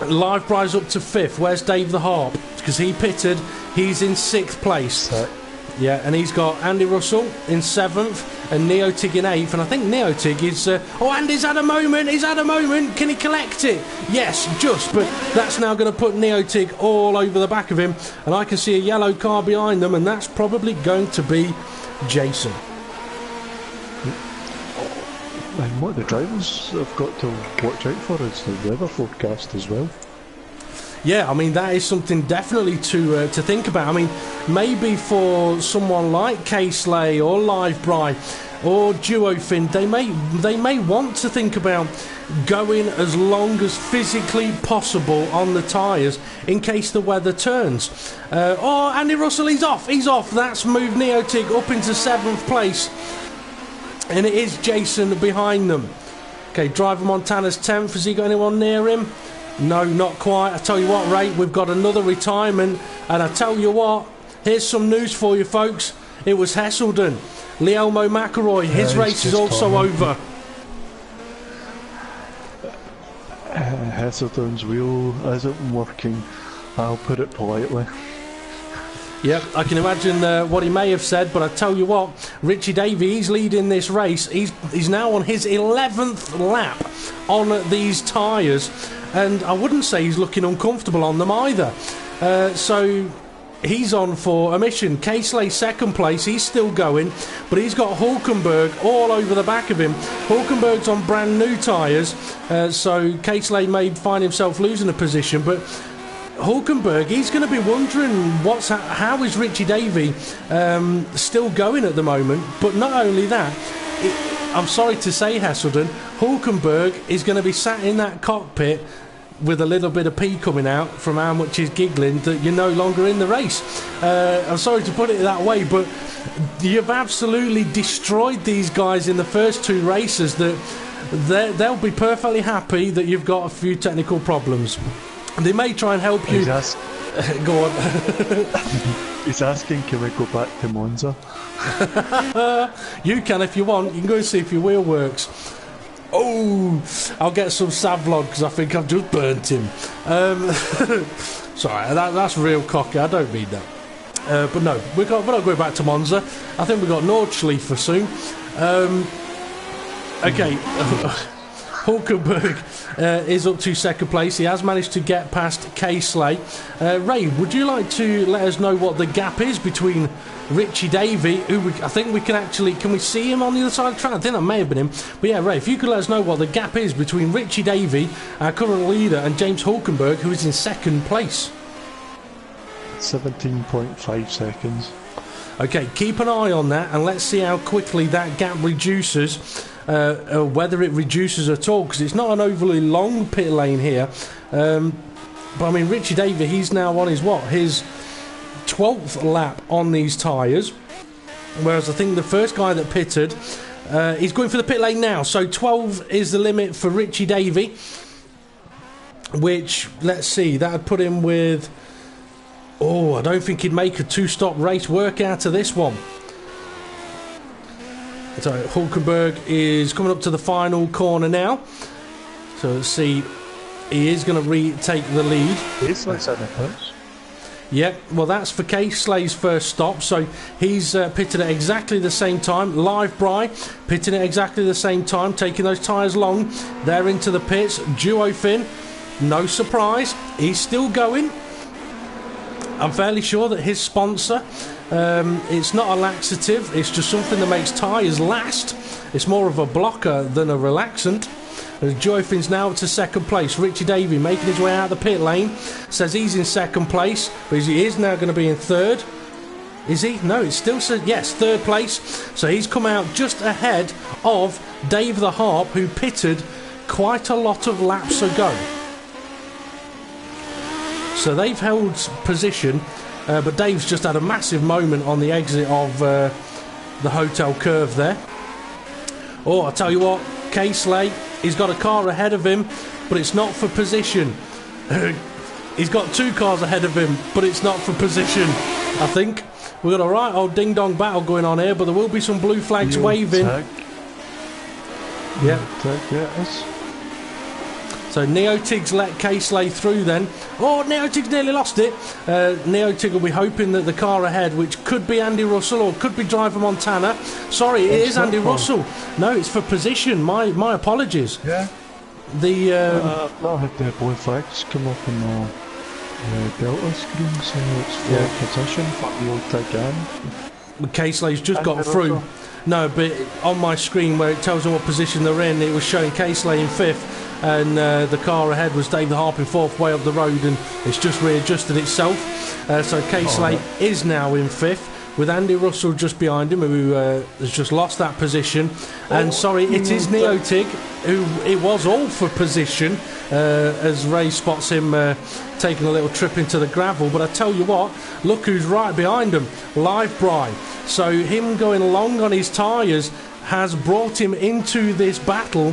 Livebright's up to 5th. Where's Dave the Harp? Because he pitted. He's in 6th place. Yeah, and he's got Andy Russell in 7th and Neotig in 8th, and I think Neotig is... Andy's had a moment, can he collect it? Yes, just, but that's now going to put Neotig all over the back of him, and I can see a yellow car behind them, and that's probably going to be Jason. And what the drivers have got to watch out for is the weather forecast as well. Yeah, I mean, that is something definitely to think about. I mean, maybe for someone like Casely or Livebright, or Duofin, they may want to think about going as long as physically possible on the tyres in case the weather turns. Andy Russell, he's off. That's moved Neotig up into 7th place, and it is Jason behind them. Okay, Driver Montana's 10th. Has he got anyone near him? No, not quite. I tell you what, Ray, we've got another retirement, and I tell you what, here's some news for you folks. It was Hesselden, Lielmo McElroy, his race is also over. Hesselden's wheel isn't working, I'll put it politely. Yep, I can imagine what he may have said, but I tell you what, Richie Davey, he's leading this race. He's now on his 11th lap on these tyres, and I wouldn't say he's looking uncomfortable on them either. So he's on for a mission. Casely 2nd place, he's still going, but he's got Hulkenberg all over the back of him. Hulkenberg's on brand new tyres, so Casely may find himself losing a position, but Hulkenberg, he's going to be wondering how is Richie Davey still going at the moment. But not only that, I'm sorry to say, Hesselden, Hulkenberg is going to be sat in that cockpit with a little bit of pee coming out from how much he's giggling that you're no longer in the race. I'm sorry to put it that way, but you've absolutely destroyed these guys in the first 2 races. That they'll be perfectly happy that you've got a few technical problems. They may try and help you. Go on. He's asking, can we go back to Monza? You can if you want. You can go and see if your wheel works. Oh, I'll get some Savlon because I think I've just burnt him. Sorry, that's real cocky. I don't mean that. But no, we're not going back to Monza. I think we've got Nordschleifer soon. Okay. Hulkenberg is up to 2nd place. He has managed to get past Casely. Ray, would you like to let us know what the gap is between Richie Davey, I think we can we see him on the other side of the track? I think that may have been him. But yeah, Ray, if you could let us know what the gap is between Richie Davey, our current leader, and James Hulkenberg, who is in 2nd place. 17.5 seconds. Okay, keep an eye on that, and let's see how quickly that gap reduces. Whether it reduces at all, because it's not an overly long pit lane here. But I mean, Richie Davey, he's now on his 12th lap on these tyres, whereas I think the first guy that pitted, he's going for the pit lane now. So 12 is the limit for Richie Davey, which, let's see, that would put him with, I don't think he'd make a 2-stop race work out of this one. So Hulkenberg is coming up to the final corner now. So let's see, he is going to retake the lead. Yep, well that's for Casely's first stop, so he's pitted at exactly the same time. Live Bry pitting at exactly the same time, taking those tyres long. They're into the pits. Duofin, no surprise, he's still going. I'm fairly sure that his sponsor, it's not a laxative, it's just something that makes tyres last. It's more of a blocker than a relaxant. Duofin's now to 2nd place. Richie Davey making his way out of the pit lane, says he's in 2nd place, but he is now going to be in 3rd. Is he? No, it still says, yes, 3rd place. So he's come out just ahead of Dave the Harp, who pitted quite a lot of laps ago. So they've held position, but Dave's just had a massive moment on the exit of the hotel curve there. I tell you what, Casely, he's got a car ahead of him, but it's not for position. He's got 2 cars ahead of him, but it's not for position, I think. We've got a right old ding-dong battle going on here, but there will be some blue flags waving. Yes. So Neotig's let Casely through then. Neotig's nearly lost it. Neotig will be hoping that the car ahead, which could be Andy Russell or could be Driver Montana. Sorry, it is Andy Russell. No, it's for position. My apologies. Yeah. I've not had the blue flags come up on the Delta screen, so it's for position for Neotig and Casely's just got through. Russell. No, but on my screen where it tells them what position they're in, it was showing Casely in 5th. And the car ahead was Dave the Harp in 4th, way up the road, and it's just readjusted itself. So Casely is now in 5th. with Andy Russell just behind him, who has just lost that position. And sorry, it is Neotig, who it was all for position, as Ray spots him taking a little trip into the gravel. But I tell you what, look who's right behind him, Livebry. So him going long on his tyres has brought him into this battle.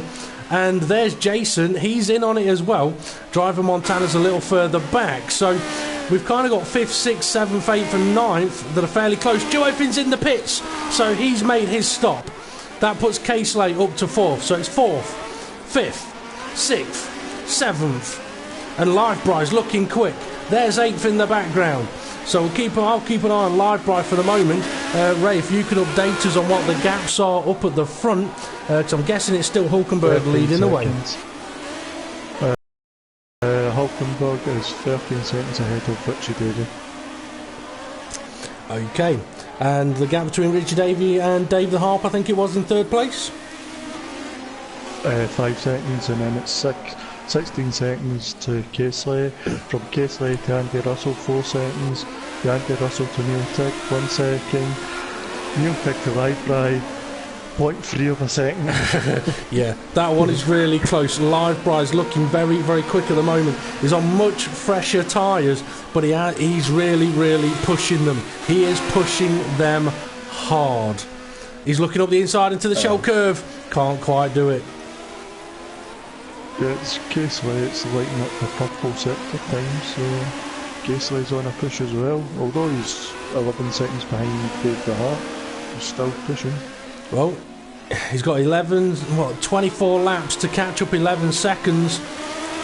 And there's Jason, he's in on it as well. Driver Montana's a little further back. So we've kind of got 5th, 6th, 7th, 8th and 9th that are fairly close. Joe Effins in the pits, so he's made his stop. That puts K-Slate up to 4th, so it's 4th, 5th, 6th, 7th. And Livebry's looking quick. There's 8th in the background. So I'll keep an eye on Livebry for the moment. Ray, if you could update us on what the gaps are up at the front, because I'm guessing it's still Hulkenberg leading the way. Hulkenberg is 13 seconds ahead of Richie Davey. Okay, and the gap between Richie Davey and Dave the Harp, I think it was in 3rd place? 5 seconds, and then it's 16 seconds to Kesley. From Kesley to Andy Russell, 4 seconds. To Andy Russell to Neil Tick, 1 second. Neil Tick to Livebry, 0.3 of a second. Yeah, that one is really close. Livebry's looking very, very quick at the moment. He's on much fresher tyres, but he's really, really pushing them. He is pushing them hard. He's looking up the inside into the shell curve. Can't quite do it. Yeah, it's Kesley, it's lighting up the purple sector time, so Kesley's on a push as well. Although he's 11 seconds behind Dave the Hart, he's still pushing. Well, he's got 24 laps to catch up 11 seconds.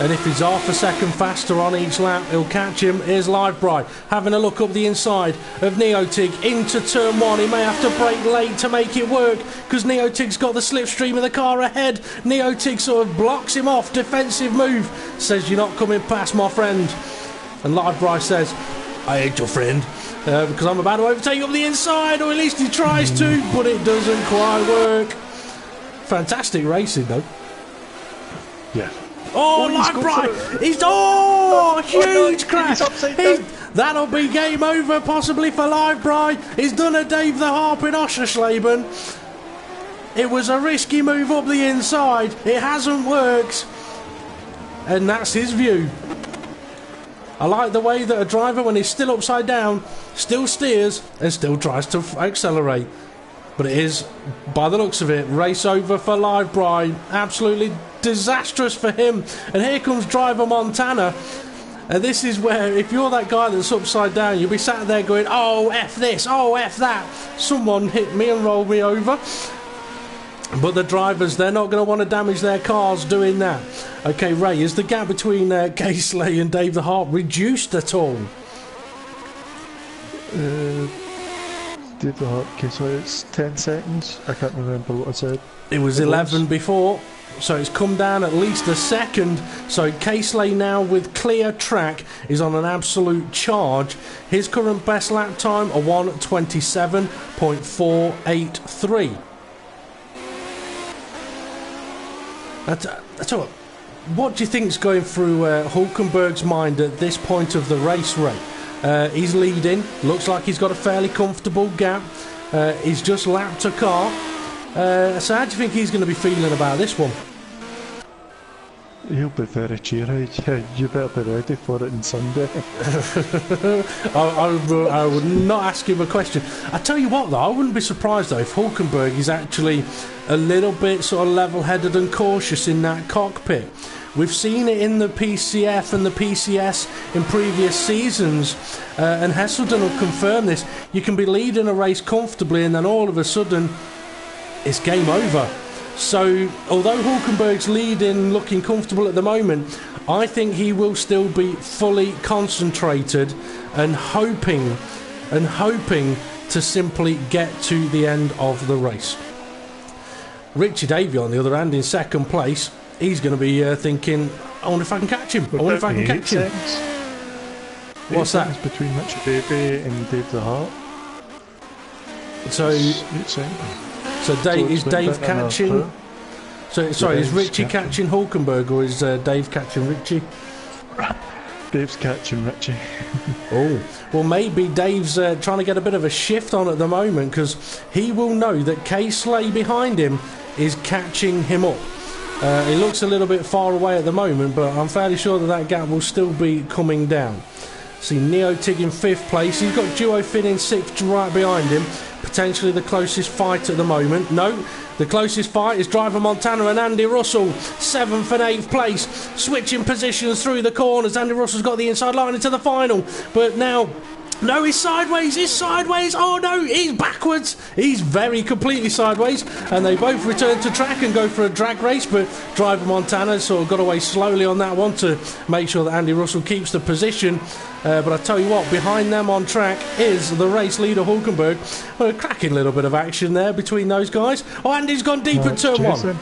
And if he's half a second faster on each lap, he'll catch him. Here's Livebry having a look up the inside of Neotig into turn 1. He may have to brake late to make it work because Neotig's got the slipstream of the car ahead. Neotig sort of blocks him off. Defensive move. Says, you're not coming past, my friend. And Livebry says, I ain't your friend. Because I'm about to overtake up the inside, or at least he tries to, but it doesn't quite work. Fantastic racing, though. Yeah. Oh, Livebry! He's huge crash! That'll be game over, possibly for Livebry. He's done a Dave the Harp in Oschersleben. It was a risky move up the inside. It hasn't worked, and that's his view. I like the way that a driver, when he's still upside down, still steers and still tries to accelerate. But it is, by the looks of it, race over for Livebry. Absolutely disastrous for him. And here comes driver Montana. And this is where, if you're that guy that's upside down, you'll be sat there going, oh, F this, oh, F that. Someone hit me and rolled me over. But the drivers, they're not going to want to damage their cars doing that. Okay, Ray, is the gap between K-Slay and Dave the Harp reduced at all? Dave the Harp, K-Slay, it's 10 seconds. I can't remember what I said. It was 11 before, so it's come down at least a second. So K-Slay now with clear track is on an absolute charge. His current best lap time, a 1:27.483. I tell you what do you think's going through Hulkenberg's mind at this point of the race, Ray? He's leading. Looks like he's got a fairly comfortable gap. He's just lapped a car. So how do you think he's going to be feeling about this one? He'll be very cheery. Yeah, you better be ready for it on Sunday. I would not ask him a question. I tell you what, though, I wouldn't be surprised though if Hulkenberg is actually a little bit sort of level-headed and cautious in that cockpit. We've seen it in the PCF and the PCS in previous seasons, and Hesselden will confirm this. You can be leading a race comfortably, and then all of a sudden, it's game over. So, although Hulkenberg's leading, looking comfortable at the moment, I think he will still be fully concentrated and hoping to simply get to the end of the race. Richie Davey, on the other hand, in second place, he's going to be thinking, I wonder if I can catch him. What's that? Between Richie Davey and Dave the Hart. So is Dave catching? So sorry, is Richie catching Hulkenberg, or is Dave catching Richie? Dave's catching Richie. Oh, well, maybe Dave's trying to get a bit of a shift on at the moment, because he will know that K-Slay behind him is catching him up. He looks a little bit far away at the moment, but I'm fairly sure that that gap will still be coming down. See Neotig in 5th place. He's got Duo Finn in 6th right behind him. Potentially the closest fight at the moment. No, the closest fight is Driver Montana and Andy Russell. 7th and 8th place. Switching positions through the corners. Andy Russell's got the inside line into the final. But now... No, he's sideways, oh no, he's backwards, he's very completely sideways, and they both return to track and go for a drag race, but Driver Montana sort of got away slowly on that one to make sure that Andy Russell keeps the position. But I tell you what, behind them on track is the race leader Hulkenberg. Well, a cracking little bit of action there between those guys. Oh, Andy's gone deep at turn Jason. 1.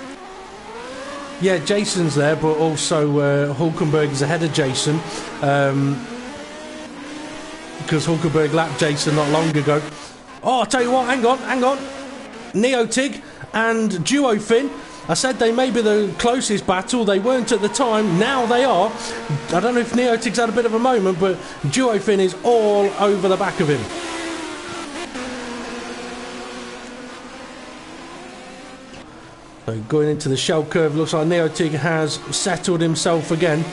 Yeah, Jason's there, but also Hulkenberg is ahead of Jason. Because Hulkenberg lapped Jason not long ago. Oh, I'll tell you what, hang on. Neotig and Duo Finn. I said they may be the closest battle. They weren't at the time. Now they are. I don't know if Neotig's had a bit of a moment, but Duo Finn is all over the back of him. So going into the shell curve, looks like Neotig has settled himself again.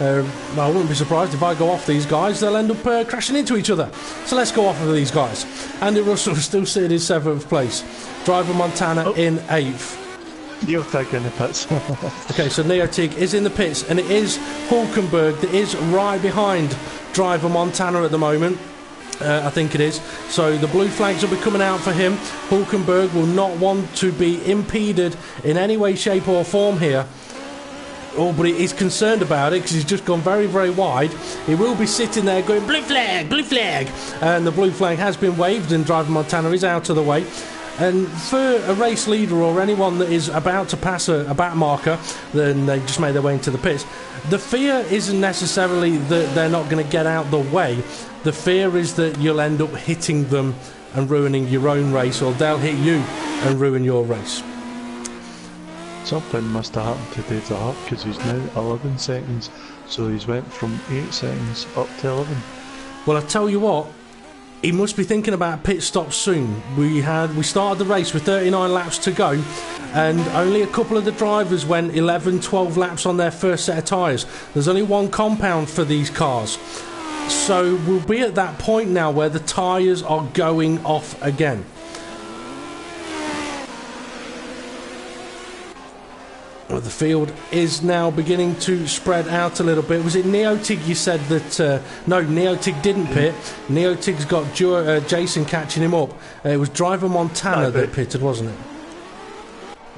I wouldn't be surprised if I go off these guys, they'll end up crashing into each other. So let's go off of these guys. Andy Russell still sitting in 7th place. Driver Montana in 8th. Neotig in the pits. Okay, so Neotig is in the pits, and it is Hulkenberg that is right behind Driver Montana at the moment. I think it is. So the blue flags will be coming out for him. Hulkenberg will not want to be impeded in any way, shape or form here. Oh, but he's concerned about it because he's just gone very, very wide. He will be sitting there going, blue flag, blue flag. And the blue flag has been waved and Driver Montana is out of the way. And for a race leader or anyone that is about to pass a back marker, then they just made their way into the pits. The fear isn't necessarily that they're not going to get out the way. The fear is that you'll end up hitting them and ruining your own race, or they'll hit you and ruin your race. Something must have happened to Dave the Hut because he's now 11 seconds, so he's went from 8 seconds up to 11. Well, I tell you what, he must be thinking about pit stops soon. We started the race with 39 laps to go, and only a couple of the drivers went 11, 12 laps on their first set of tyres. There's only one compound for these cars. So we'll be at that point now where the tyres are going off again. Well, the field is now beginning to spread out a little bit. Was it Neotig you said that... no, Neotig didn't pit. Neotig's got Jason catching him up. It was Driver Montana that pitted, wasn't it?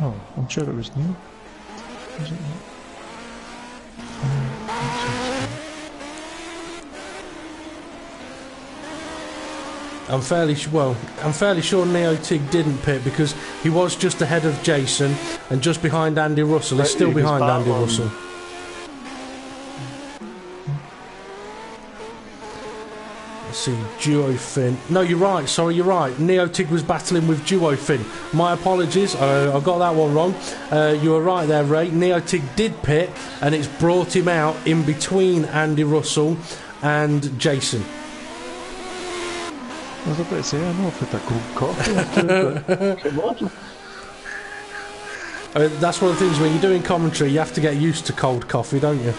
Oh, I'm sure it was Neo. Was it I'm fairly sure Neotig didn't pit because he was just ahead of Jason and just behind Andy Russell. He's still behind Andy Russell. Let's see, Duo Finn. No, you're right. Sorry, you're right. Neotig was battling with Duo Finn. My apologies. I got that one wrong. You were right there, Ray. Neotig did pit, and it's brought him out in between Andy Russell and Jason. I was about to say, I know I've had a cold coffee or two, but come on. That's one of the things when you're doing commentary, you have to get used to cold coffee, don't you?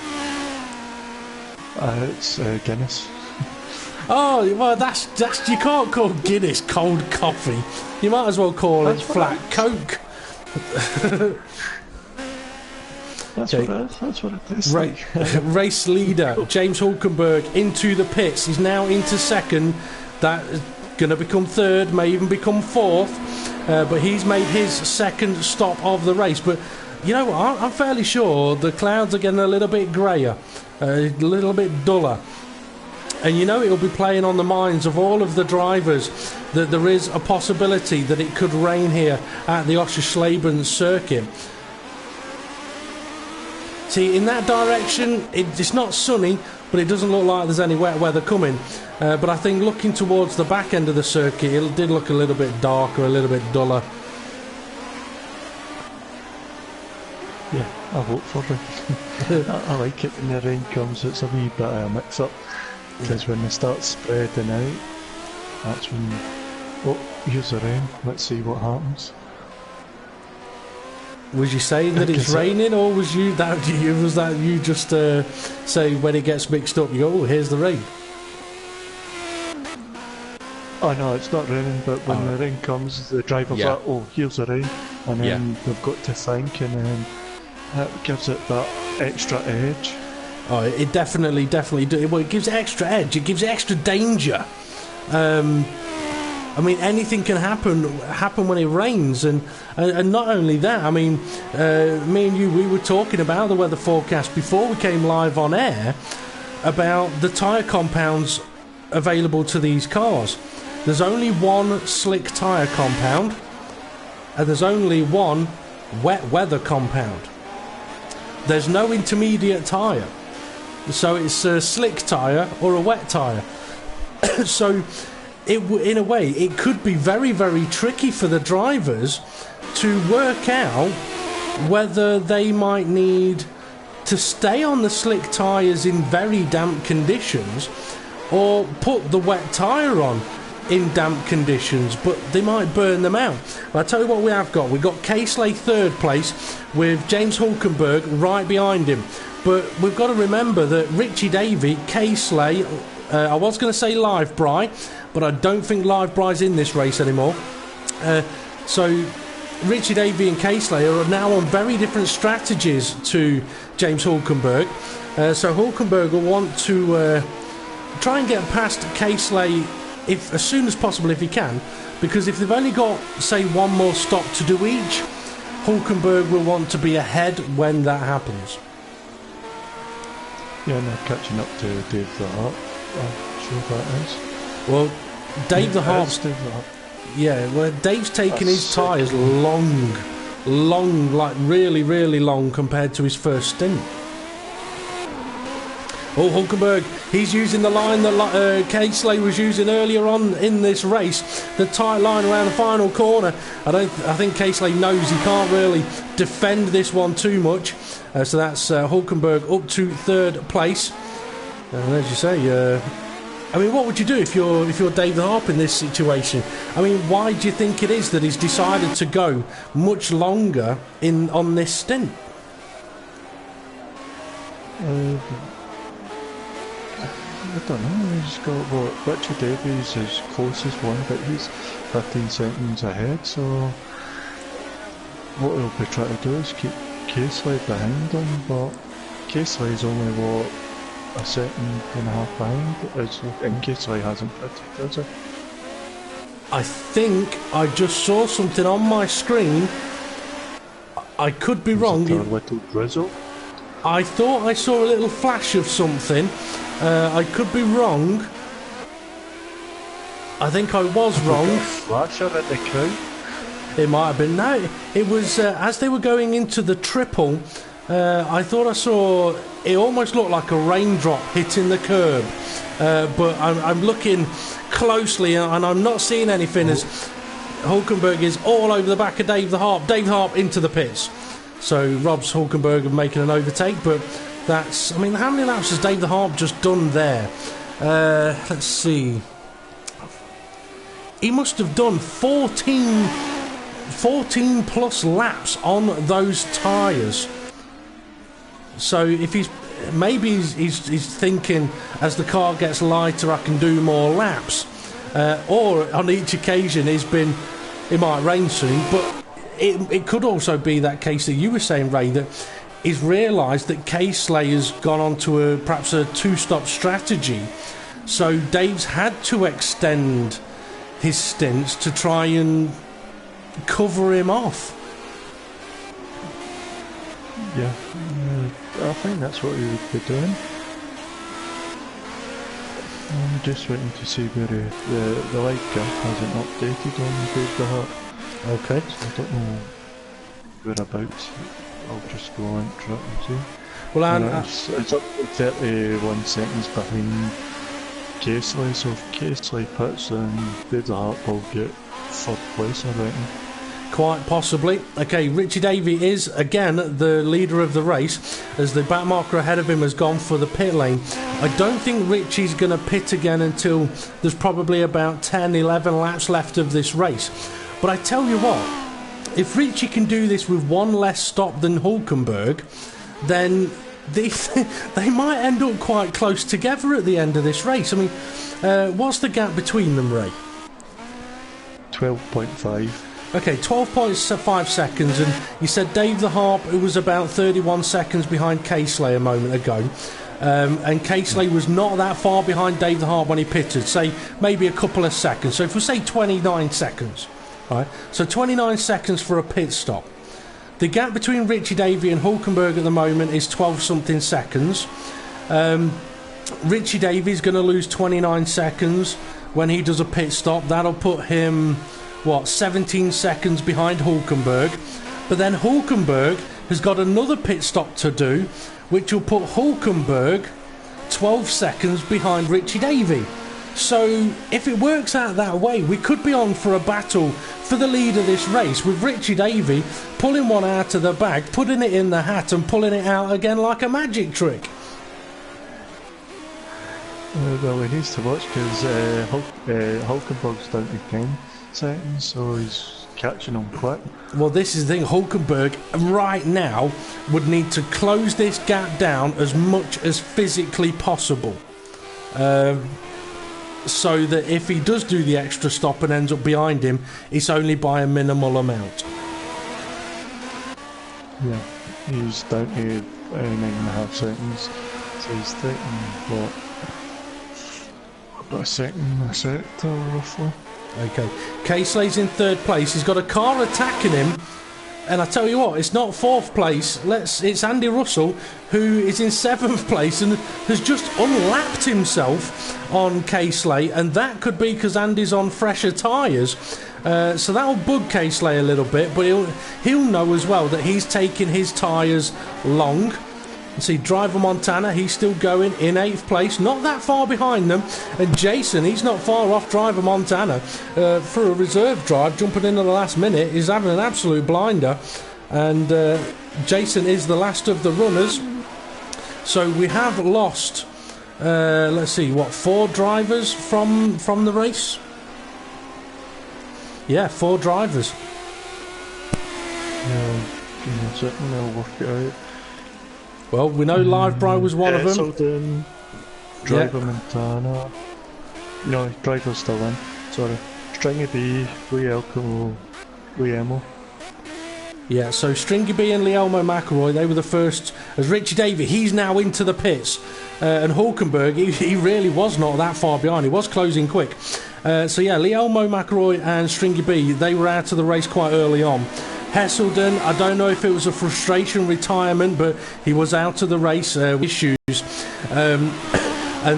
It's Guinness. Oh, well, that's you can't call Guinness cold coffee. You might as well call it flat Coke. That's what it is. That's what it is. Right. Race leader James Hulkenberg into the pits. He's now into second. That is going to become third, may even become fourth. But he's made his second stop of the race. But you know what? I'm fairly sure the clouds are getting a little bit greyer, a little bit duller. And you know it'll be playing on the minds of all of the drivers that there is a possibility that it could rain here at the Oschersleben circuit. See, in that direction, it's not sunny, but it doesn't look like there's any wet weather coming. But I think looking towards the back end of the circuit, it did look a little bit darker, a little bit duller. Yeah, I vote for rain. I like it when the rain comes. It's a wee bit of a mix-up. Because when they start spreading out, that's when... Oh, here's the rain. Let's see what happens. Was you saying that it's raining, or was you just say when it gets mixed up, you go, oh, here's the rain? Oh no, it's not raining, but when the rain comes, the driver's like, oh, here's the rain, and then they've got to think, and then that gives it that extra edge. Oh, it definitely well, it gives it extra edge, it gives it extra danger. I mean, anything can happen when it rains, and not only that. I mean, me and you, we were talking about the weather forecast before we came live on air about the tyre compounds available to these cars. There's only one slick tyre compound, and there's only one wet weather compound. There's no intermediate tyre, so it's a slick tyre or a wet tyre. So in a way, it could be very, very tricky for the drivers to work out whether they might need to stay on the slick tyres in very damp conditions or put the wet tyre on in damp conditions, but they might burn them out. I'll tell you what we have got. We've got Casely third place with James Hulkenberg right behind him. But we've got to remember that Richie Davey, Casely, I was going to say Live Bry, but I don't think Live Bry's in this race anymore. So Richie Davey and Casely are now on very different strategies to James Hulkenberg. So Hulkenberg will want to try and get past Casely as soon as possible if he can, because if they've only got, say, one more stop to do each, Hulkenberg will want to be ahead when that happens. Yeah, and they're catching up to Dave the Hart. I'm sure that is. Well, Dave the Hart. Yeah, well, Dave's taken his tyres long, like really, really long compared to his first stint. Oh, Hulkenberg, he's using the line that Casely was using earlier on in this race, the tight line around the final corner. I think Casely knows he can't really defend this one too much, so that's Hulkenberg up to third place. And as you say, I mean, what would you do if you're Dave the Harp in this situation? I mean, why do you think it is that he's decided to go much longer on this stint? I don't know, he's got Richard Davies is closest one, but he's 15 seconds ahead, so what he'll be trying to do is keep Casely behind him, but Casely's only, a second and a half behind, and Casely hasn't pitted, has he? I think I just saw something on my screen. I could be wrong. A little drizzle? I thought I saw a little flash of something. I could be wrong. I think I was wrong. Flasher at the crowd? It might have been. No, it was as they were going into the triple. I thought I saw. It almost looked like a raindrop hitting the curb. But I'm looking closely and I'm not seeing anything as Hulkenberg is all over the back of Dave the Harp. Dave the Harp into the pits. So Rob's Hulkenberg of making an overtake, but that's... I mean, how many laps has Dave the Harp just done there? Let's see. He must have done 14 plus laps on those tyres. So if he's... Maybe he's thinking, as the car gets lighter, I can do more laps. Or on each occasion, it might rain soon, but it could also be that case that you were saying, Ray, that he's realised that Casely has gone on to perhaps a two-stop strategy. So Dave's had to extend his stints to try and cover him off. Yeah, I think that's what he would be doing. I'm just waiting to see where the light gap hasn't updated on Dave the Hart. Okay. So I don't know whereabouts. I'll just go on to it and see. Well, it's up to 31 seconds behind Casely, so if Casely pits, then Dave the Hart will get third place, I reckon. Quite possibly. Okay, Richie Davey is, again, the leader of the race, as the back marker ahead of him has gone for the pit lane. I don't think Richie's going to pit again until there's probably about 10, 11 laps left of this race. But I tell you what, if Richie can do this with one less stop than Hulkenberg, then they might end up quite close together at the end of this race. I mean, what's the gap between them, Ray? 12.5. Okay, 12.5 seconds, and you said Dave the Harp, who was about 31 seconds behind Caseley a moment ago, and Caseley was not that far behind Dave the Harp when he pitted, say maybe a couple of seconds. So if we say 29 seconds, right? So 29 seconds for a pit stop. The gap between Richie Davey and Hulkenberg at the moment is 12-something seconds. Richie Davey's going to lose 29 seconds when he does a pit stop. That'll put him, 17 seconds behind Hulkenberg. But then Hulkenberg has got another pit stop to do, which will put Hulkenberg 12 seconds behind Richie Davey. So if it works out that way, we could be on for a battle for the lead of this race, with Richie Davey pulling one out of the bag, putting it in the hat and pulling it out again like a magic trick. Well, he needs to watch, because Hulkenberg's down to 10 seconds, so he's catching him quick. Well, this is the thing. Hulkenberg right now would need to close this gap down as much as physically possible, so that if he does do the extra stop and ends up behind him, it's only by a minimal amount. Yeah, he's down to 9.5 seconds, so he's taking, about a sector roughly. Okay, Caseley's in third place. He's got a car attacking him, and I tell you what, it's not fourth place. It's Andy Russell, who is in seventh place and has just unlapped himself on Caseley, and that could be because Andy's on fresher tyres. So that'll bug Caseley a little bit, but he'll know as well that he's taking his tyres long. See, Driver Montana, he's still going in 8th place, not that far behind them. And Jason, he's not far off Driver Montana for a reserve drive, jumping in at the last minute. He's having an absolute blinder. And Jason is the last of the runners. So we have lost, let's see, 4 drivers from the race? Yeah, 4 drivers. Yeah, give me a second, I'll work it out. Well, we know Livebro was one of them. Esselden, Driver Montana. No, Driver's still in. Sorry. Stringy B, Lee Elmo. Yeah, so Stringy B and Lielmo McElroy, they were the first. As Richie Davey, he's now into the pits. And Hulkenberg, he really was not that far behind. He was closing quick. So yeah, Lielmo McElroy and Stringy B, they were out of the race quite early on. Hesselden, I don't know if it was a frustration retirement, but he was out of the race with issues. And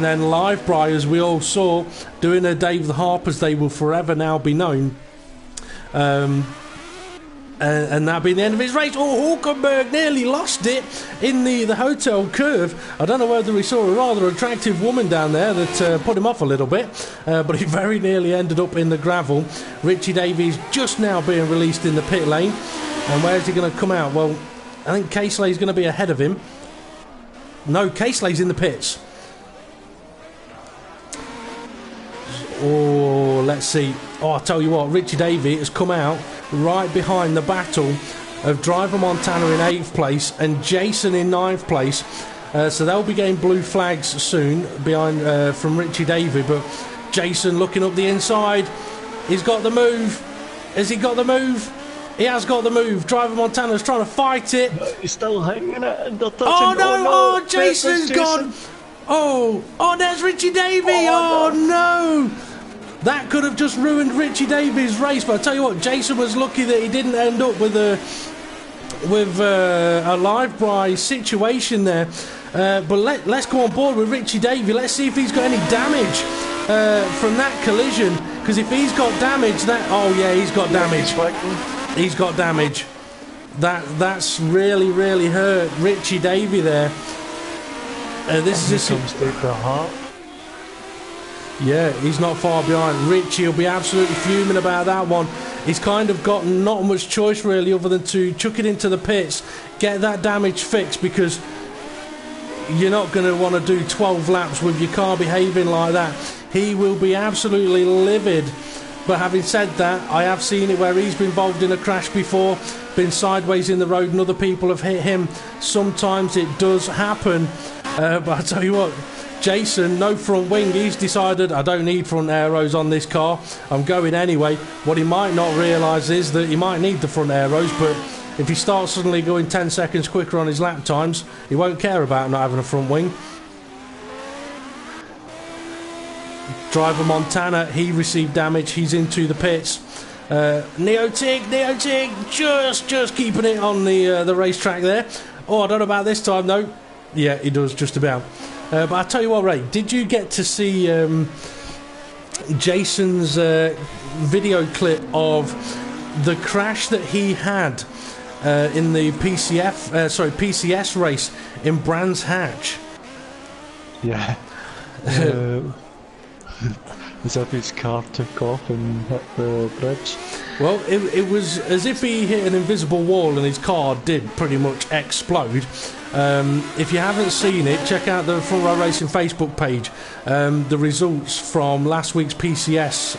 then Livebro, as we all saw, doing a Dave the Harp, as they will forever now be known. And that being the end of his race. Oh, Hulkenberg nearly lost it in the hotel curve. I don't know whether he saw a rather attractive woman down there that put him off a little bit, but he very nearly ended up in the gravel. Richie Davies just now being released in the pit lane. And where's he going to come out? Well, I think Caseley's going to be ahead of him. No, Caseley's in the pits. Oh, let's see. Oh, I'll tell you what, Richie Davey has come out right behind the battle of Driver Montana in 8th place and Jason in 9th place. So they'll be getting blue flags soon behind from Richie Davey. But Jason looking up the inside. He's got the move. Has he got the move? He has got the move. Driver Montana's trying to fight it. He's still hanging it. And they're touching. Oh no! Oh, no. Jason's gone. Oh, there's Richie Davey. Oh no! That could have just ruined Richie Davies' race. But I tell you what, Jason was lucky that he didn't end up with a Livebro situation there. But let's go on board with Richie Davey. Let's see if he's got any damage from that collision. Because if he's got damage, he's got damage. He's got damage. That's really hurt Richie Davey there. This is just comes Dave the Heart. Yeah, he's not far behind. Richie will be absolutely fuming about that one. He's kind of got not much choice really other than to chuck it into the pits, get that damage fixed, because you're not going to want to do 12 laps with your car behaving like that. He will be absolutely livid. But having said that, I have seen it where he's been involved in a crash before, been sideways in the road and other people have hit him. Sometimes it does happen. But I tell you what, Jason, no front wing. He's decided, I don't need front aeros on this car. I'm going anyway. What he might not realise is that he might need the front aeros, but if he starts suddenly going 10 seconds quicker on his lap times, he won't care about not having a front wing. Driver Montana, he received damage. He's into the pits. Neotic, just keeping it on the racetrack there. Oh, I don't know about this time though. Yeah, he does just about. But I tell you what, Ray, did you get to see Jason's video clip of the crash that he had in the PCS race in Brands Hatch? Yeah. As if his car took off and hit the bridge. Well, it was as if he hit an invisible wall and his car did pretty much explode. If you haven't seen it, check out the Front Row Racing Facebook page. The results from last week's PCS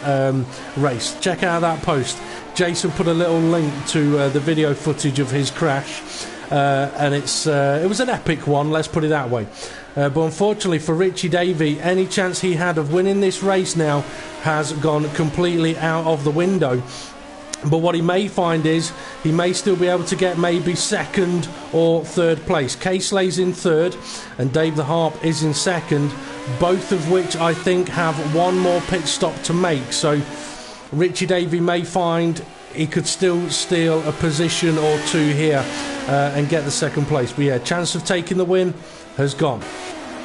race. Check out that post. Jason put a little link to the video footage of his crash, and it was an epic one, let's put it that way. But unfortunately for Richie Davey, any chance he had of winning this race now has gone completely out of the window. But what he may find is he may still be able to get maybe second or third place. Caseley's in third and Dave the Harp is in second, both of which I think have one more pit stop to make. So Richie Davey may find he could still steal a position or two here and get the second place. But yeah, chance of taking the win has gone.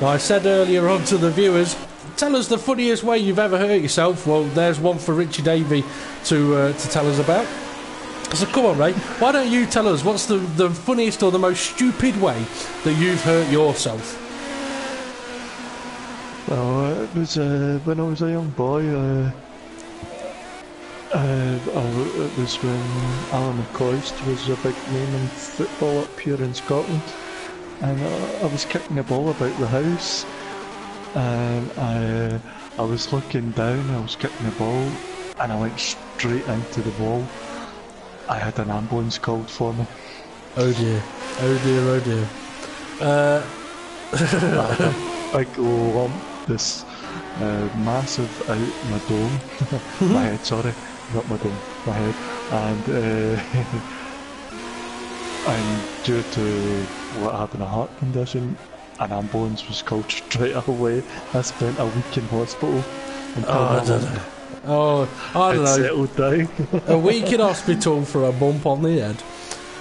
Now, I said earlier on to the viewers, tell us the funniest way you've ever hurt yourself. Well, there's one for Richie Davey to tell us about. So come on, Ray, why don't you tell us what's the funniest or the most stupid way that you've hurt yourself? Well, it was when I was a young boy. It was when Alan McCoist was a big name in football up here in Scotland. And I was kicking the ball about the house, and I was looking down, I was kicking the ball, and I went straight into the wall. I had an ambulance called for me. Oh dear, oh dear, oh dear. I had a big lump, this massive out my dome, my head, sorry, not my dome, my head, and due to what happened, a heart condition, an ambulance was called straight away. I spent a week in hospital until I don't know. Settled down. A week in hospital for a bump on the head.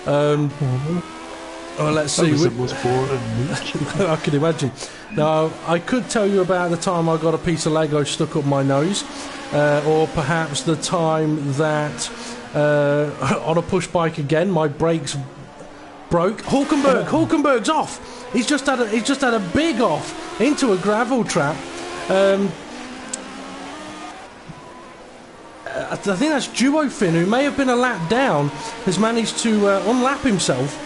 Well, let's see. That was the most boring week. I can imagine. Now, I could tell you about the time I got a piece of Lego stuck up my nose, or perhaps the time that on a push bike again, my brakes broke. Hulkenberg's off. He's just had a big off into a gravel trap. I think that's Duofin, who may have been a lap down, has managed to unlap himself.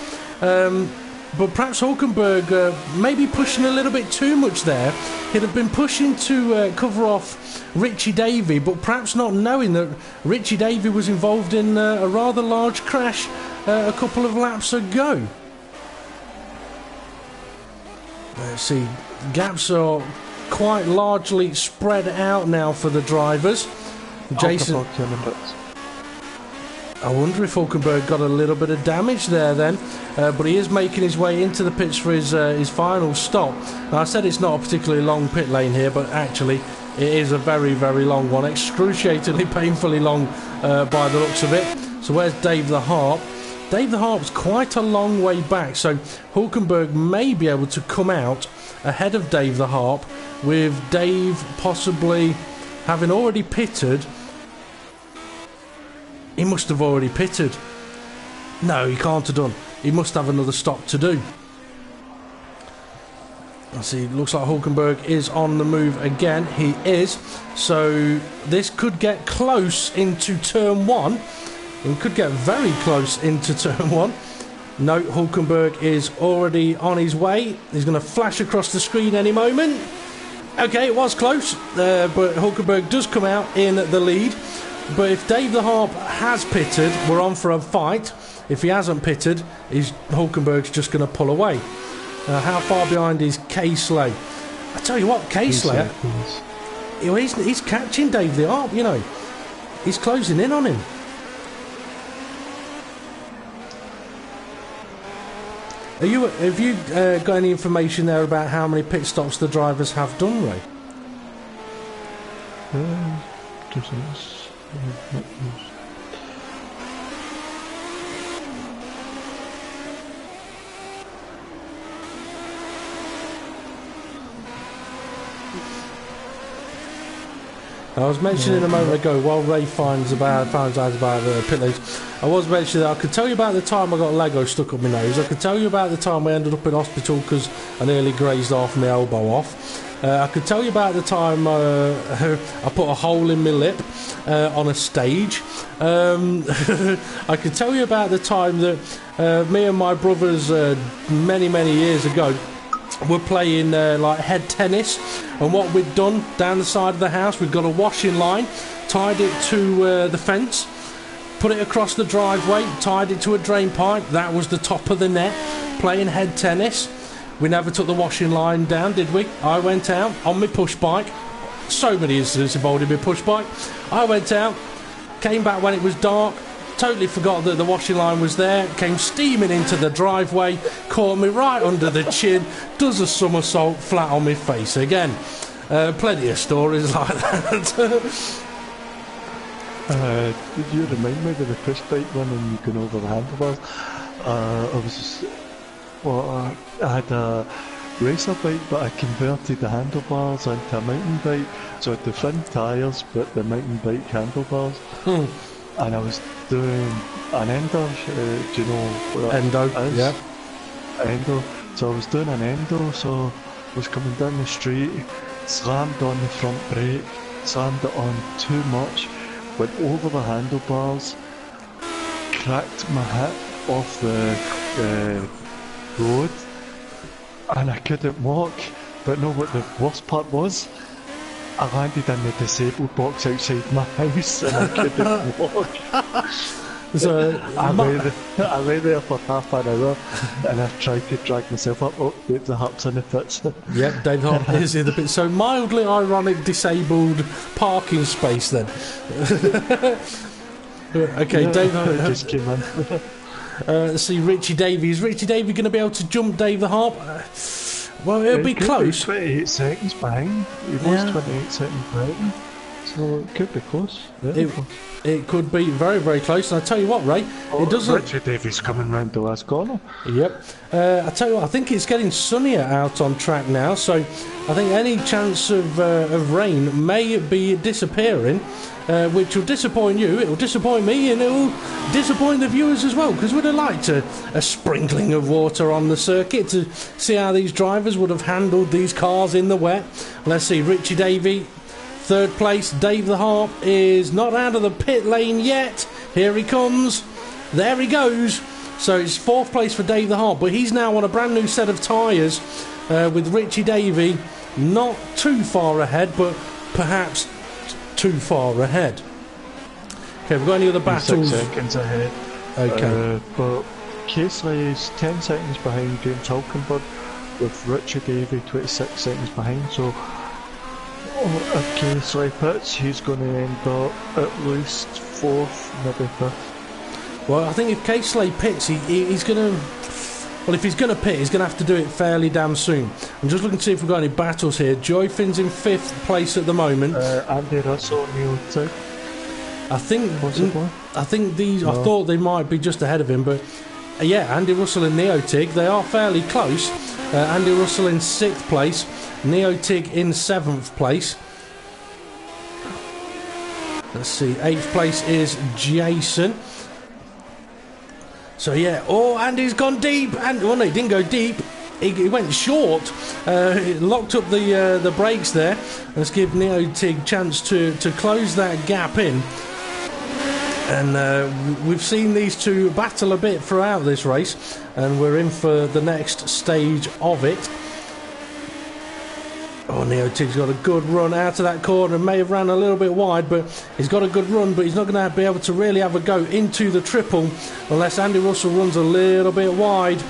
But perhaps Hulkenberg maybe pushing a little bit too much there. He'd have been pushing to cover off Richie Davey, but perhaps not knowing that Richie Davey was involved in a rather large crash a couple of laps ago. Let's see, gaps are quite largely spread out now for the drivers. Jason, I wonder if Hulkenberg got a little bit of damage there then, but he is making his way into the pits for his final stop. Now, I said it's not a particularly long pit lane here, but actually it is a very, very long one, excruciatingly painfully long by the looks of it. So where's Dave the Harp? Dave the Harp's quite a long way back, so Hulkenberg may be able to come out ahead of Dave the Harp, with Dave possibly having already pitted. He must have already pitted. No, he can't have done. He must have another stop to do. I see, looks like Hulkenberg is on the move again. He is. So this could get close into turn 1. It could get very close into turn 1. No, Hulkenberg is already on his way. He's going to flash across the screen any moment. Okay, it was close, but Hulkenberg does come out in the lead. But if Dave the Harp has pitted, we're on for a fight. If he hasn't pitted, Hulkenberg's just going to pull away. How far behind is K-Slay? I tell you what, K-Slay, he's catching Dave the Harp, you know. He's closing in on him. Have you got any information there about how many pit stops the drivers have done, Ray? I was mentioning a moment ago, while Ray finds out about the pit lanes, I was mentioning that I could tell you about the time I got Lego stuck up my nose. I could tell you about the time I ended up in hospital because I nearly grazed half my elbow off. I could tell you about the time I put a hole in my lip on a stage. I could tell you about the time that me and my brothers many years ago were playing like head tennis, and what we'd done down the side of the house, we'd got a washing line, tied it to the fence, put it across the driveway, tied it to a drain pipe. That was the top of the net, playing head tennis. We never took the washing line down, did we? I went out on my push bike. So many incidents involved in my push bike. I went out, came back when it was dark, totally forgot that the washing line was there, came steaming into the driveway, caught me right under the chin, does a somersault flat on my face again. Plenty of stories like that. Did you remind me of the push bike one and you going over the handlebars? I had a racer bike, but I converted the handlebars into a mountain bike, so I had the front tyres but the mountain bike handlebars. And I was doing an endo, do you know what endo is? Yeah, endo. So I was doing an endo, so I was coming down the street, slammed on the front brake, slammed it on too much, went over the handlebars, cracked my hip off the road, and I couldn't walk. But know what the worst part was? I landed in the disabled box outside my house and I couldn't walk. So I lay there for half an hour and I tried to drag myself up. Oh, Dave the Harp's in the pits. Yep, Dave the Harp is in the pits. So mildly ironic disabled parking space then. Okay, yeah, Dave just came in. Let's see, Richie Davey. Is Richie Davey going to be able to jump Dave the Harp? Well, it'll be close. 28 seconds behind. He was 28 seconds behind. So it could be close. It could be very close. And I tell you what, Ray, it doesn't. Richard Davies coming round the last corner. Yep. I tell you what, I think it's getting sunnier out on track now, so I think any chance of rain may be disappearing, which will disappoint you. It will disappoint me, and it will disappoint the viewers as well, because we'd have liked a sprinkling of water on the circuit to see how these drivers would have handled these cars in the wet. Let's see, Richie Davey, third place. Dave the Harp is not out of the pit lane yet. Here he comes. There he goes. So it's fourth place for Dave the Harp, but he's now on a brand new set of tyres with Richie Davey not too far ahead, but perhaps too far ahead. Okay, we've got any other battles? 6 seconds ahead. Okay. But Casely is 10 seconds behind James Hulkenberg, with Richie Davey 26 seconds behind. So if Casely pits, he's going to end up at least 4th, maybe 5th. Well, I think if K-Slay pits, he's going to... Well, if he's going to pit, he's going to have to do it fairly damn soon. I'm just looking to see if we've got any battles here. Joy Finn's in 5th place at the moment. Andy Russell, Neil too. I think these... No. I thought they might be just ahead of him, but... yeah, Andy Russell and Neotig, they are fairly close. Andy Russell in 6th place. Neotig in 7th place. Let's see, 8th place is Jason. So yeah, oh, Andy's gone deep. And well, no, he didn't go deep. he went short, locked up the brakes there, and it's given Neotig a chance to close that gap in. And we've seen these two battle a bit throughout this race, and we're in for the next stage of it. Oh, Neotig's got a good run out of that corner. May have ran a little bit wide, but he's got a good run, but he's not going to be able to really have a go into the triple unless Andy Russell runs a little bit wide.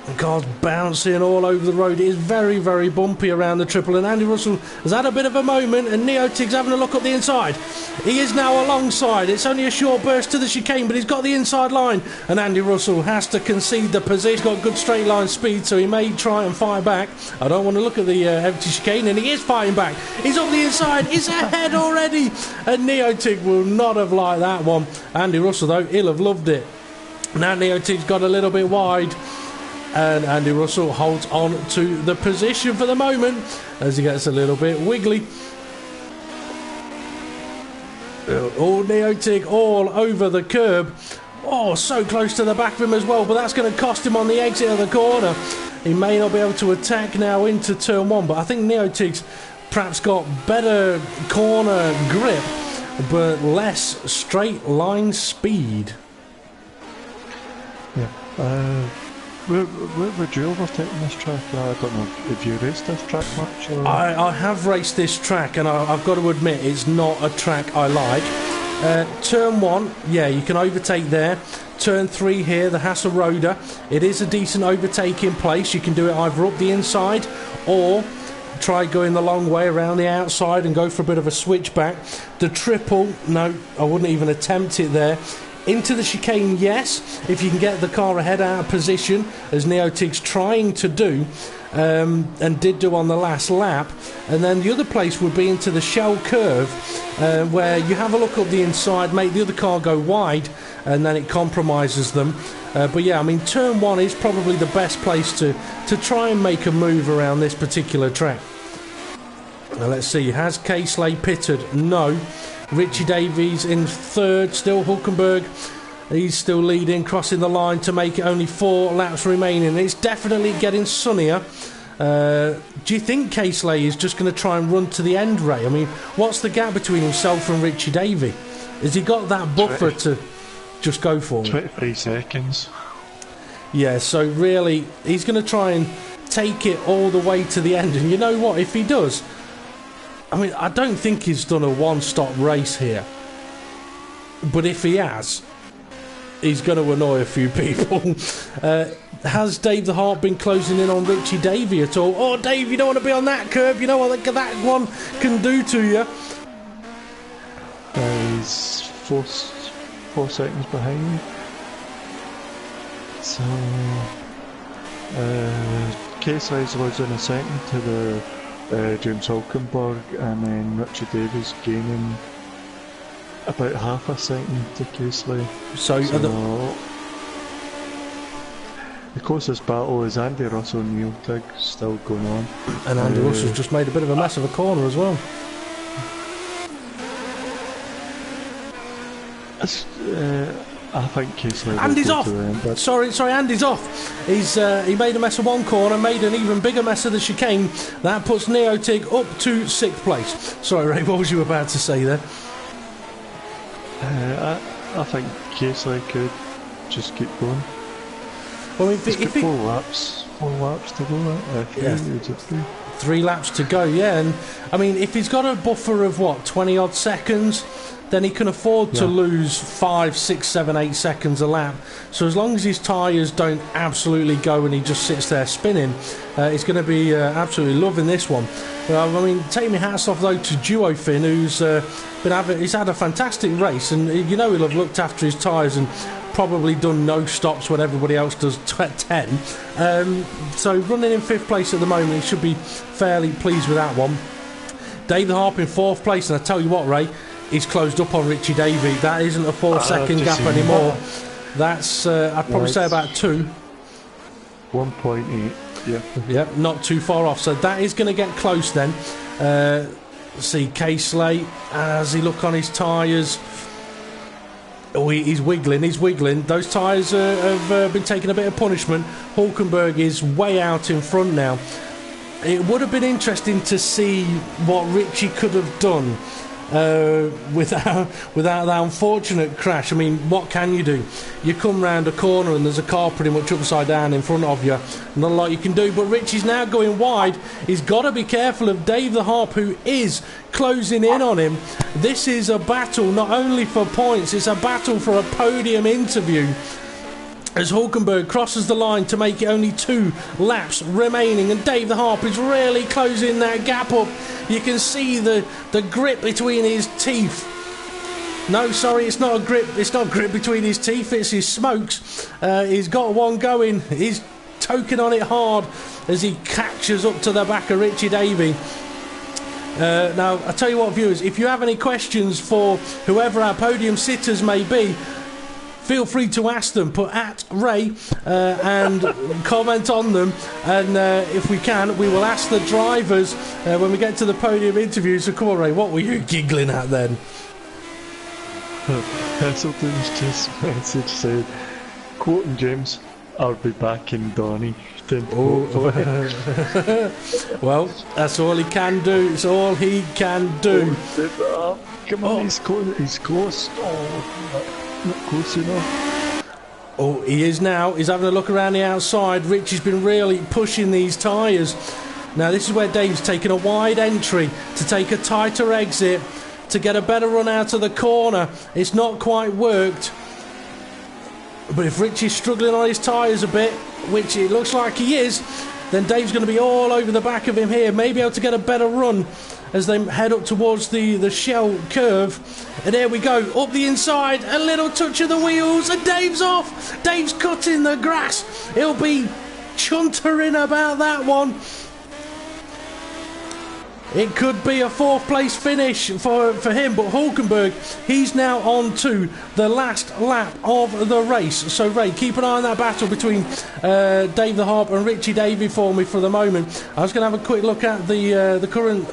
The car's bouncing all over the road. It is very, very bumpy around the triple, and Andy Russell has had a bit of a moment, and Neotig's having a look up the inside. He is now alongside. It's only a short burst to the chicane, but he's got the inside line, and Andy Russell has to concede the position. He's got good straight line speed, so he may try and fight back. I don't want to look at the empty chicane, and he is fighting back. He's up the inside. He's ahead already, and Neotig will not have liked that one. Andy Russell, though, he'll have loved it. Now Neotig's got a little bit wide, and Andy Russell holds on to the position for the moment as he gets a little bit wiggly. Oh, Neotig all over the curb. Oh, so close to the back of him as well, but that's going to cost him on the exit of the corner. He may not be able to attack now into turn one, but I think Neotig's perhaps got better corner grip, but less straight line speed. Yeah. Would you overtake this track? I don't know. Have you raced this track much? Or? I have raced this track, and I've got to admit it's not a track I like. Turn 1, yeah, you can overtake there. Turn 3 here, the Hassa Roda. It is a decent overtaking place. You can do it either up the inside or try going the long way around the outside and go for a bit of a switchback. The triple, no, I wouldn't even attempt it there. Into the chicane, yes, if you can get the car ahead out of position, as Neotig's trying to do, and did do on the last lap. And then the other place would be into the shell curve, where you have a look up the inside, make the other car go wide, and then it compromises them. But yeah, I mean, turn 1 is probably the best place to try and make a move around this particular track. Now let's see, has K-Slay pitted? No. Richie Davies in third, still Hulkenberg. He's still leading, crossing the line to make it only 4 laps remaining. It's definitely getting sunnier. Do you think K-Slay is just going to try and run to the end, Ray? I mean, what's the gap between himself and Richie Davey? Has he got that buffer to just go for it? 23 seconds. Yeah, so really, he's going to try and take it all the way to the end. And you know what? If he does, I mean, I don't think he's done a one-stop race here. But if he has, he's going to annoy a few people. Has Dave the Heart been closing in on Richie Davey at all? Oh, Dave, you don't want to be on that curb. You know what that one can do to you. He's 4 seconds behind. So, K-Size was in a second to the James Hulkenberg, and then Richard Davies gaining about half a second to K-Slay. So the closest battle is Andy Russell and Neotig still going on. And Andy Russell's just made a bit of a mess of a corner as well. I think K-Slay. Andy's off! Sorry, Andy's off. He made a mess of one corner, made an even bigger mess of the chicane. That puts Neotig up to 6th place. Sorry, Ray, what was you about to say there? I think K-Slay could just keep going. Well, if 4 laps to go. Yeah. 3 laps to go, yeah. And I mean, if he's got a buffer of 20 odd seconds, then he can afford to lose 5, 6, 7, 8 seconds a lap. So as long as his tyres don't absolutely go and he just sits there spinning, he's going to be absolutely loving this one. I mean, take my hats off though to Duofin, who's he's had a fantastic race, and you know he'll have looked after his tyres and probably done no stops when everybody else does 10. So running in 5th place at the moment, he should be fairly pleased with that one. Dave the Harp in 4th place, and I tell you what, Ray, he's closed up on Richie Davey. That isn't a 4-second gap anymore. That's I'd probably say about 2. 1.8. Yeah, not too far off. So that is going to get close then. See K-Slay as he look on his tyres. Oh, he's wiggling, he's wiggling. Those tyres have been taking a bit of punishment. Hulkenberg is way out in front now. It would have been interesting to see what Richie could have done without that unfortunate crash. I mean, what can you do? You come round a corner and there's a car pretty much upside down in front of you. Not a lot you can do, but Richie's now going wide. He's got to be careful of Dave the Harp, who is closing in on him. This is a battle not only for points, it's a battle for a podium interview, as Hulkenberg crosses the line to make it only 2 laps remaining, and Dave the Harp is really closing that gap up. You can see the grip between his teeth. No, sorry, it's not a grip. It's not grip between his teeth. It's his smokes. He's got one going. He's toking on it hard as he catches up to the back of Richie Davey. Now, I tell you what, viewers, if you have any questions for whoever our podium sitters may be, feel free to ask them. Put at Ray and comment on them, and if we can, we will ask the drivers when we get to the podium interviews. So come on, Ray, what were you giggling at then? Heselton's just message said, quoting James, "I'll be back in Donington." Well, that's all he can do. It's all he can do. Come on, he's close. Not close enough. Oh, he is now. He's having a look around the outside. Richie's been really pushing these tyres. Now, this is where Dave's taken a wide entry to take a tighter exit to get a better run out of the corner. It's not quite worked. But if Richie's struggling on his tyres a bit, which it looks like he is, then Dave's going to be all over the back of him here. Maybe able to get a better run as they head up towards the shell curve. And there we go, up the inside, a little touch of the wheels, and Dave's off. Dave's cutting the grass. He'll be chuntering about that one. It could be a 4th place finish for him, but Hulkenberg, he's now on to the last lap of the race. So Ray, keep an eye on that battle between Dave the Harp and Richie Davey for me for the moment. I was going to have a quick look at the current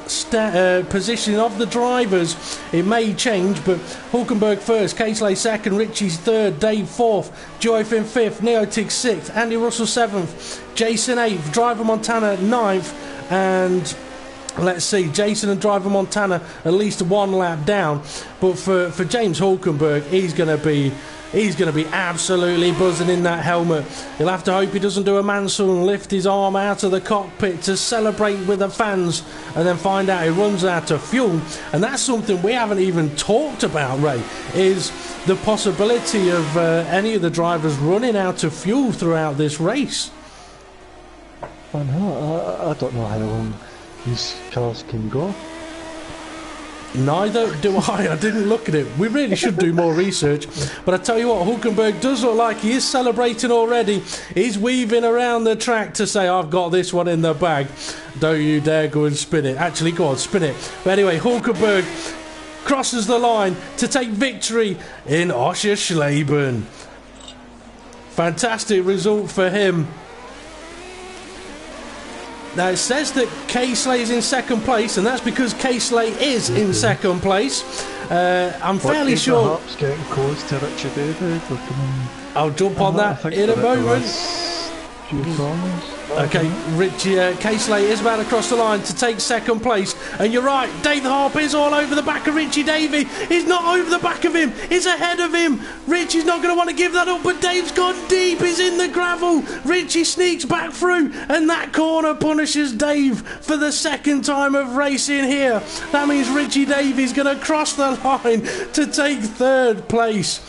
position of the drivers. It may change, but Hulkenberg first, Casely second, Richie's third, Dave fourth, Joyfin fifth, Neotig sixth, Andy Russell seventh, Jason eighth, Driver Montana ninth, and let's see, Jason and Driver Montana at least 1 lap down. But for James Hulkenberg, he's going to be absolutely buzzing in that helmet. He'll have to hope he doesn't do a Mansell and lift his arm out of the cockpit to celebrate with the fans, and then find out he runs out of fuel. And that's something we haven't even talked about, Ray, is the possibility of any of the drivers running out of fuel throughout this race. I know, I don't know how long these cars can go. Neither do I didn't look at it. We really should do more research. But I tell you what, Hulkenberg does look like he is celebrating already. He's weaving around the track to say, I've got this one in the bag. Don't you dare go and spin it. Actually, go on, spin it. But anyway, Hulkenberg crosses the line to take victory in Oschersleben. Fantastic result for him. Now, it says that Casely is in second place, and that's because Casely is in second place. I'm fairly sure. Harp's getting close to Richie Davey. I'll jump on that in a moment. Okay, Richie Casely is about to cross the line to take second place, and you're right, Dave the Harp is all over the back of Richie Davey. He's not over the back of him, he's ahead of him. Richie's not going to want to give that up, but Dave's gone deep, he's in the gravel. Richie sneaks back through, and that corner punishes Dave for the second time of racing here. That means Richie Davey's going to cross the line to take third place.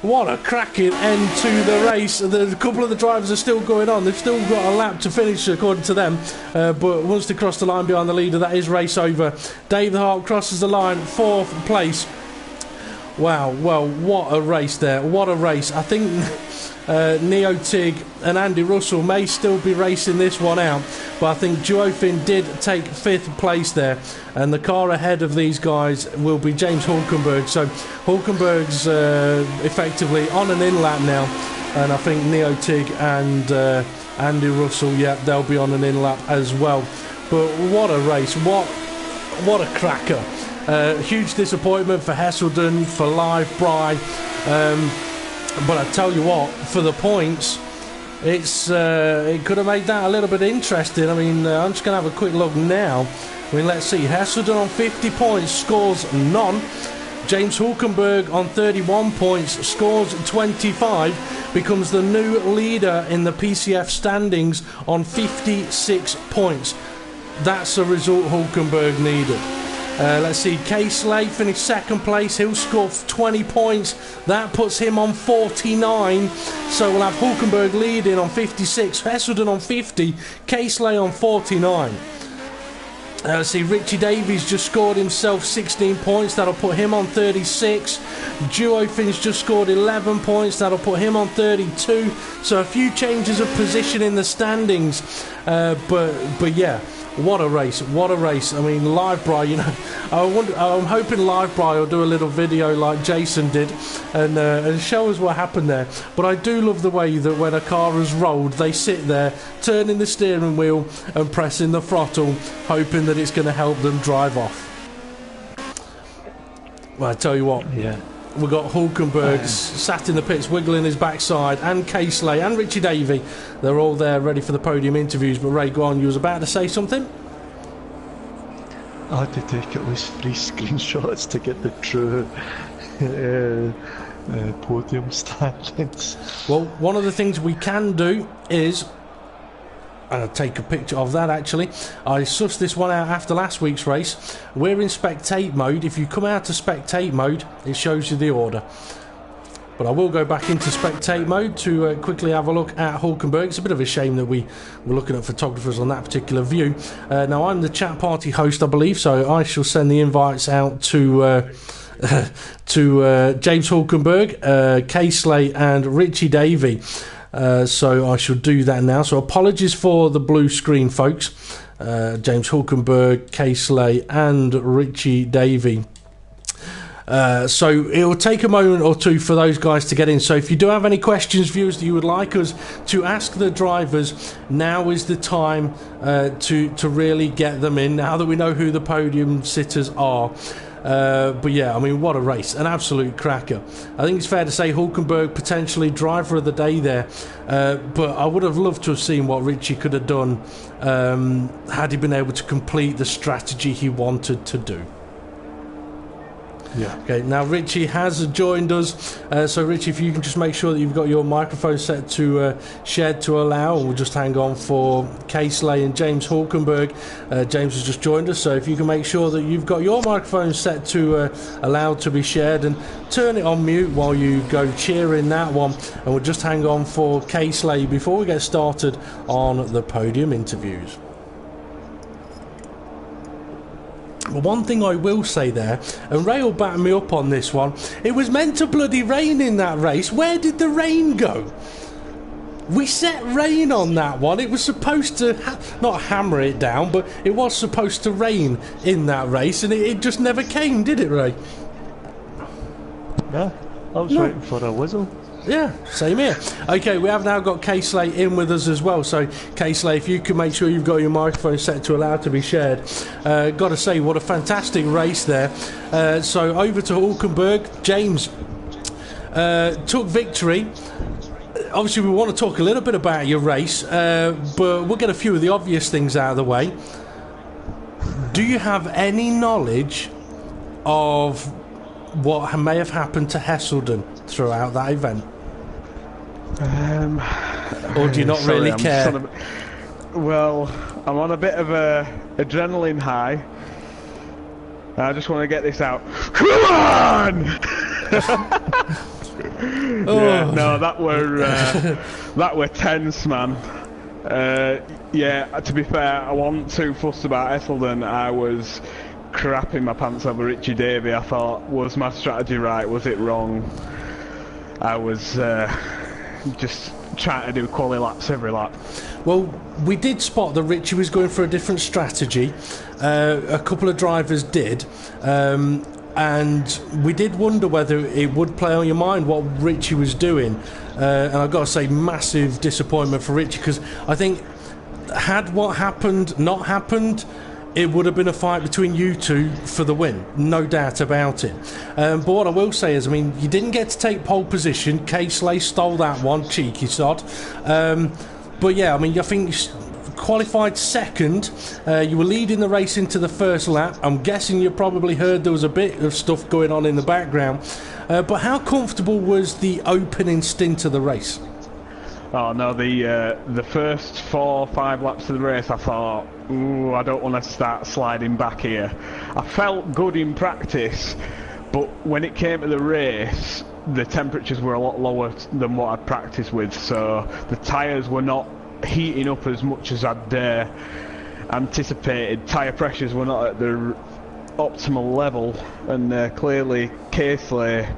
What a cracking end to the race. A couple of the drivers are still going on. They've still got a lap to finish according to them. But once they cross the line behind the leader, that is race over. Dave the Harp crosses the line, 4th place. Wow, well, what a race there. What a race. I think Neotig and Andy Russell may still be racing this one out, but I think Joyfin did take 5th place there, and the car ahead of these guys will be James Hulkenberg. So Hulkenberg's effectively on an in-lap now, and I think Neotig and Andy Russell, yeah, they'll be on an in-lap as well. But what a race, what a cracker. Huge disappointment for Hesselden, for Live Bry. But I tell you what, for the points, it could have made that a little bit interesting. I mean, I'm just going to have a quick look now. I mean, let's see. Hesselden on 50 points, scores none. James Hulkenberg on 31 points, scores 25, becomes the new leader in the PCF standings on 56 points. That's a result Hulkenberg needed. Let's see, K-Slate finished second place. He'll score 20 points. That puts him on 49. So we'll have Hulkenberg leading on 56, Hesselden on 50, K-Slate on 49. Let's see, Richie Davies just scored himself 16 points. That'll put him on 36. Duo Finch just scored 11 points. That'll put him on 32. So a few changes of position in the standings. But yeah, what a race. What a race. I mean, Live Bry, you know, I'm hoping Live Bry will do a little video like Jason did and show us what happened there. But I do love the way that when a car has rolled, they sit there, turning the steering wheel and pressing the throttle, hoping that it's going to help them drive off. Well, I tell you what, Yeah. we've got Hulkenberg sat in the pits, wiggling his backside, and K-Slay and Richie Davey. They're all there ready for the podium interviews. But Ray, go on, you was about to say something? I had to take at least 3 screenshots to get the true podium standings. Well, one of the things we can do is, and I'll take a picture of that actually. I sussed this one out after last week's race. We're in spectate mode. If you come out of spectate mode, it shows you the order. But I will go back into spectate mode to quickly have a look at Hulkenberg. It's a bit of a shame that we were looking at photographers on that particular view. Now, I'm the chat party host, I believe, so I shall send the invites out to James Hulkenberg, K-Slay and Richie Davey. So I shall do that now. So apologies for the blue screen, folks. James Hulkenberg, K-Slay and Richie Davey. So it will take a moment or two for those guys to get in. So if you do have any questions, viewers, that you would like us to ask the drivers, now is the time to really get them in, now that we know who the podium sitters are. But yeah, I mean, what a race, an absolute cracker. I think it's fair to say Hulkenberg potentially driver of the day there, but I would have loved to have seen what Richie could have done had he been able to complete the strategy he wanted to do. Yeah. Okay, now Richie has joined us. So Richie, if you can just make sure that you've got your microphone set to shared to allow, and we'll just hang on for K-Slay and James Hulkenberg. James has just joined us, so if you can make sure that you've got your microphone set to allow to be shared, and turn it on mute while you go cheering that one, and we'll just hang on for K-Slay before we get started on the podium interviews. Well, one thing I will say there, and Ray will back me up on this one, it was meant to bloody rain in that race. Where did the rain go? We set rain on that one. It was supposed to, not hammer it down, but it was supposed to rain in that race, and it just never came, did it, Ray? Yeah, I was waiting for a whistle. Yeah, same here. Okay, we have now got K-Slay in with us as well. So, K-Slay, if you can make sure you've got your microphone set to allow to be shared. Got to say, what a fantastic race there. So, over to Hulkenberg. James took victory. Obviously, we want to talk a little bit about your race, but we'll get a few of the obvious things out of the way. Do you have any knowledge of what may have happened to Hesselden throughout that event? Or do you not really care? Well, I'm on a bit of a adrenaline high. I just want to get this out. Come on! Yeah, no, that were tense, man. Yeah, to be fair, I wasn't too fussed about Hesselden. I was crapping my pants over Richie Davey. I thought, was my strategy right? Was it wrong? I was just trying to do quality laps every lap. Well, we did spot that Richie was going for a different strategy. A couple of drivers did. And we did wonder whether it would play on your mind what Richie was doing. And I've got to say, massive disappointment for Richie, because I think had what happened not happened, it would have been a fight between you two for the win, no doubt about it. But what I will say is, I mean, you didn't get to take pole position. K-Slay stole that one, cheeky sod. But yeah, I mean, I think you qualified second. You were leading the race into the first lap. I'm guessing you probably heard there was a bit of stuff going on in the background. But how comfortable was the opening stint of the race? Oh no, the first 4 or 5 laps of the race, I thought, ooh, I don't want to start sliding back here. I felt good in practice, but when it came to the race, the temperatures were a lot lower than what I'd practiced with, so the tyres were not heating up as much as I'd anticipated. Tyre pressures were not at the optimal level, and clearly K-Slay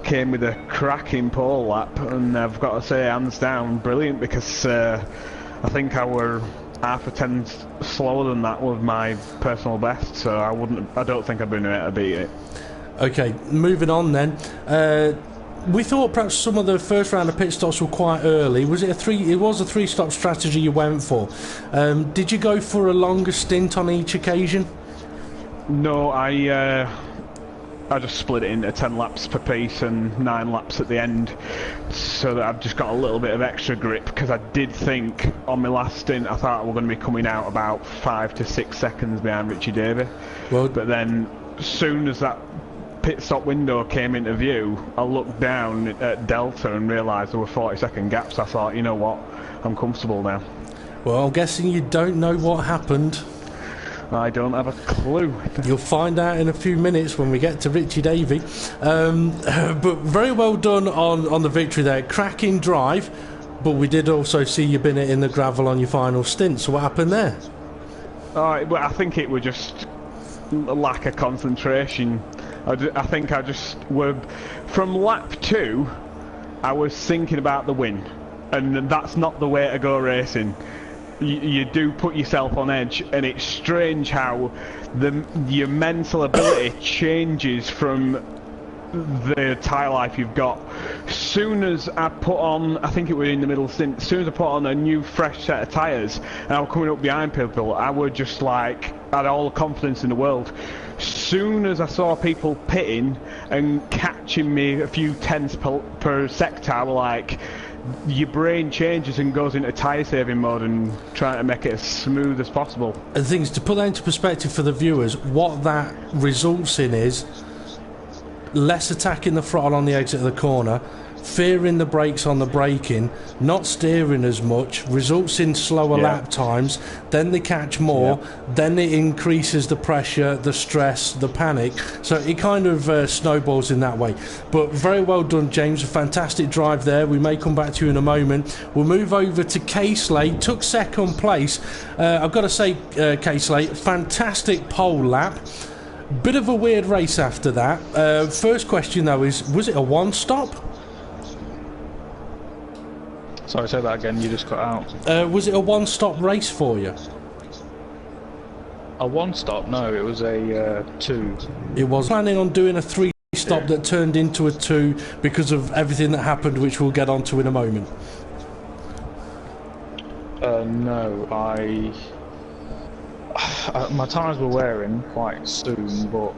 came with a cracking pole lap, and I've got to say, hands down, brilliant, because I think I were half a tenth slower than that with my personal best, so I don't think I'd been able to beat it. Okay, moving on then. We thought perhaps some of the first round of pit stops were quite early. Was it it was a 3-stop strategy you went for? Did you go for a longer stint on each occasion? No, I just split it into 10 laps per piece and 9 laps at the end, so that I've just got a little bit of extra grip, because I did think on my last stint I thought we were going to be coming out about 5 to 6 seconds behind Richie Davey. Well, but then as soon as that pit stop window came into view, I looked down at Delta and realised there were 40-second gaps. I thought, you know what, I'm comfortable now. Well, I'm guessing you don't know what happened. I don't have a clue. You'll find out in a few minutes when we get to Richie Davey. But very well done on the victory there. Cracking drive, but we did also see you bin it in the gravel on your final stint. So what happened there? Well, I think it was just a lack of concentration. I think I just were... From lap 2, I was thinking about the win. And that's not the way to go racing. You do put yourself on edge, and it's strange how your mental ability changes from the tyre life you've got. Soon as I put on, I think it was in the middle stint, as soon as I put on a new fresh set of tyres and I was coming up behind people, I was just like, I had all the confidence in the world. Soon as I saw people pitting and catching me a few tenths per sector, I was like, your brain changes and goes into tyre saving mode and trying to make it as smooth as possible. And things to put that into perspective for the viewers, what that results in is less attacking the throttle on the exit of the corner, fearing the brakes on the braking, not steering as much, results in slower lap times, then they catch more, then it increases the pressure, the stress, the panic, so it kind of snowballs in that way. But very well done, James, a fantastic drive there. We may come back to you in a moment. We'll move over to K-Slay, took second place. I've got to say, K-Slay, fantastic pole lap. Bit of a weird race after that. First question though is, was it a one-stop? Sorry, say that again, you just cut out. Was it a one-stop race for you? A one-stop? No, it was a 2. It was planning on doing a 3-stop that turned into a 2 because of everything that happened, which we'll get onto in a moment. No, my tyres were wearing quite soon, but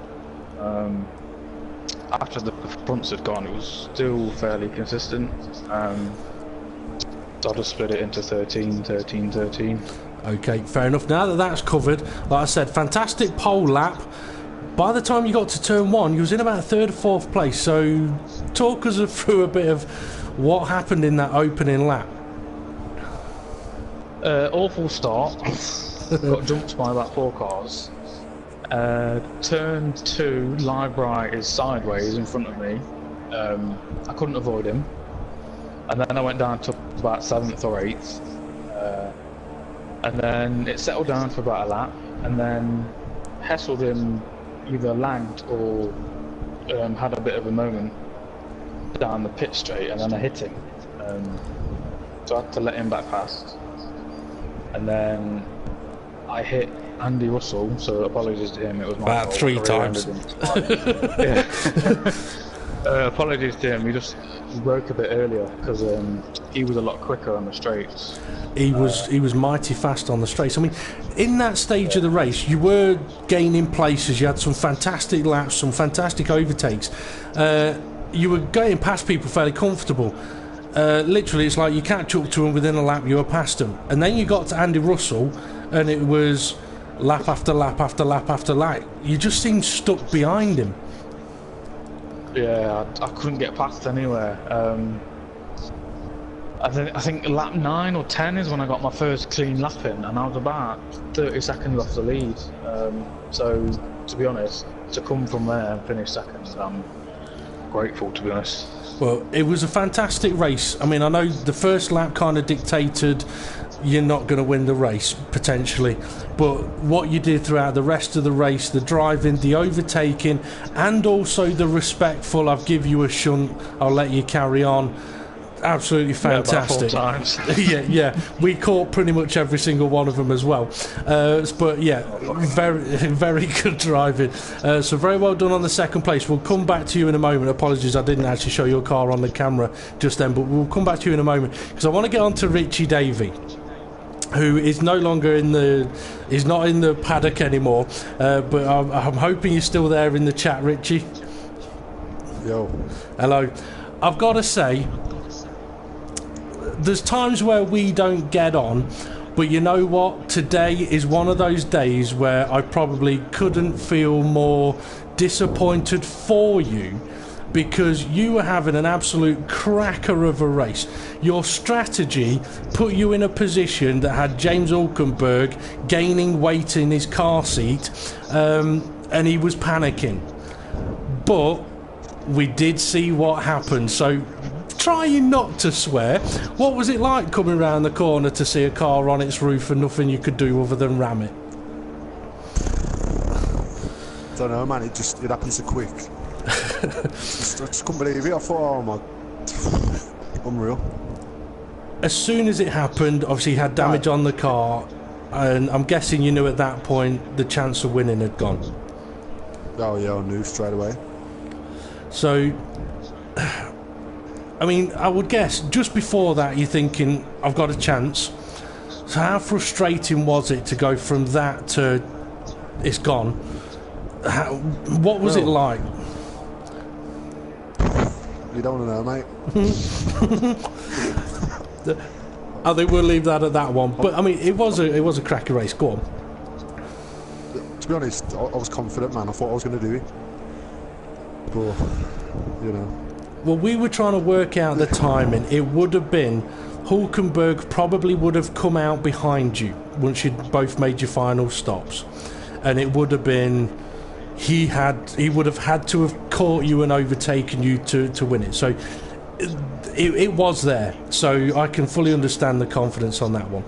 after the fronts had gone, it was still fairly consistent. So I just split it into 13, 13, 13. Okay, fair enough. Now that that's covered, like I said, fantastic pole lap. By the time you got to turn 1, you was in about 3rd or 4th place. So talk us through a bit of what happened in that opening lap. Awful start. Got jumped by about 4 cars. Turn 2, live right is sideways in front of me. I couldn't avoid him. And then I went down to about 7th or 8th. And then it settled down for about a lap. And then Hesseled him either lagged or had a bit of a moment down the pit straight, and then I hit him. So I had to let him back past. And then I hit Andy Russell, so apologies to him, it was my about fault. 3 times. Apologies to him. He broke a bit earlier because he was a lot quicker on the straights. He was mighty fast on the straights. I mean, in that stage of the race, you were gaining places. You had some fantastic laps, some fantastic overtakes. You were going past people fairly comfortable. Literally, it's like you catch up to them within a lap, you were past them. And then you got to Andy Russell, and it was lap after lap after lap after lap. You just seemed stuck behind him. Yeah, I couldn't get past anywhere. I think lap 9 or 10 is when I got my first clean lap in, and I was about 30 seconds off the lead. So, to be honest, to come from there and finish second, I'm grateful, to be honest. Well, it was a fantastic race. I mean, I know the first lap kind of dictated you're not going to win the race, potentially. But what you did throughout the rest of the race, the driving, the overtaking, and also the respectful, I'll give you a shunt, I'll let you carry on. Absolutely fantastic. Yeah, about 4 times. yeah. We caught pretty much every single one of them as well. But yeah, very, very good driving. So very well done on the second place. We'll come back to you in a moment. Apologies, I didn't actually show your car on the camera just then, but we'll come back to you in a moment because I want to get on to Richie Davey, who is no longer is not in the paddock anymore. But I'm hoping you're still there in the chat, Richie. Yo. Hello. I've got to say, there's times where we don't get on, but you know what? Today is one of those days where I probably couldn't feel more disappointed for you because you were having an absolute cracker of a race. Your strategy put you in a position that had James Hulkenberg gaining weight in his car seat, and he was panicking. But we did see what happened, so trying not to swear, what was it like coming round the corner to see a car on its roof and nothing you could do other than ram it? Don't know, man, it happened so quick. I just couldn't believe it. I thought, oh my, unreal. As soon as it happened, obviously he had damage on the car, and I'm guessing you knew at that point the chance of winning had gone. Oh yeah, I knew straight away. So, I mean, I would guess just before that you're thinking, I've got a chance. So how frustrating was it to go from that to it's gone? What was it like? You don't want to know, mate. I think we'll leave that at that one. But I mean, it was a cracker race. Go on. To be honest, I was confident, man. I thought I was going to do it. But, you know. Well, we were trying to work out the timing. It would have been Hulkenberg probably would have come out behind you once you'd both made your final stops, and it would have been he would have had to have caught you and overtaken you to win it. So it was there. So I can fully understand the confidence on that one.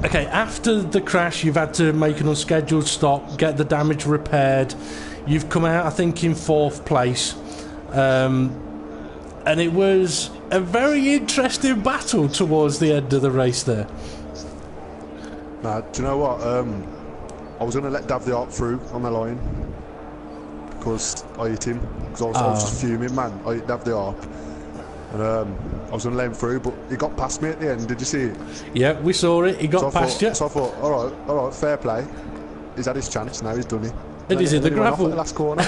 Okay, after the crash, you've had to make an unscheduled stop, get the damage repaired. You've come out, I think, in 4th place. And it was a very interesting battle towards the end of the race there. Nah, do you know what? I was going to let Dav the Arp through on the line because I hit him. Because I was just fuming, man. I hit Dav the Arp. And I was going to let him through, but he got past me at the end. Did you see it? Yeah, we saw it. He got past you. So I thought, all right, fair play. He's had his chance now. He's done it. It is in the gravel. At the last corner.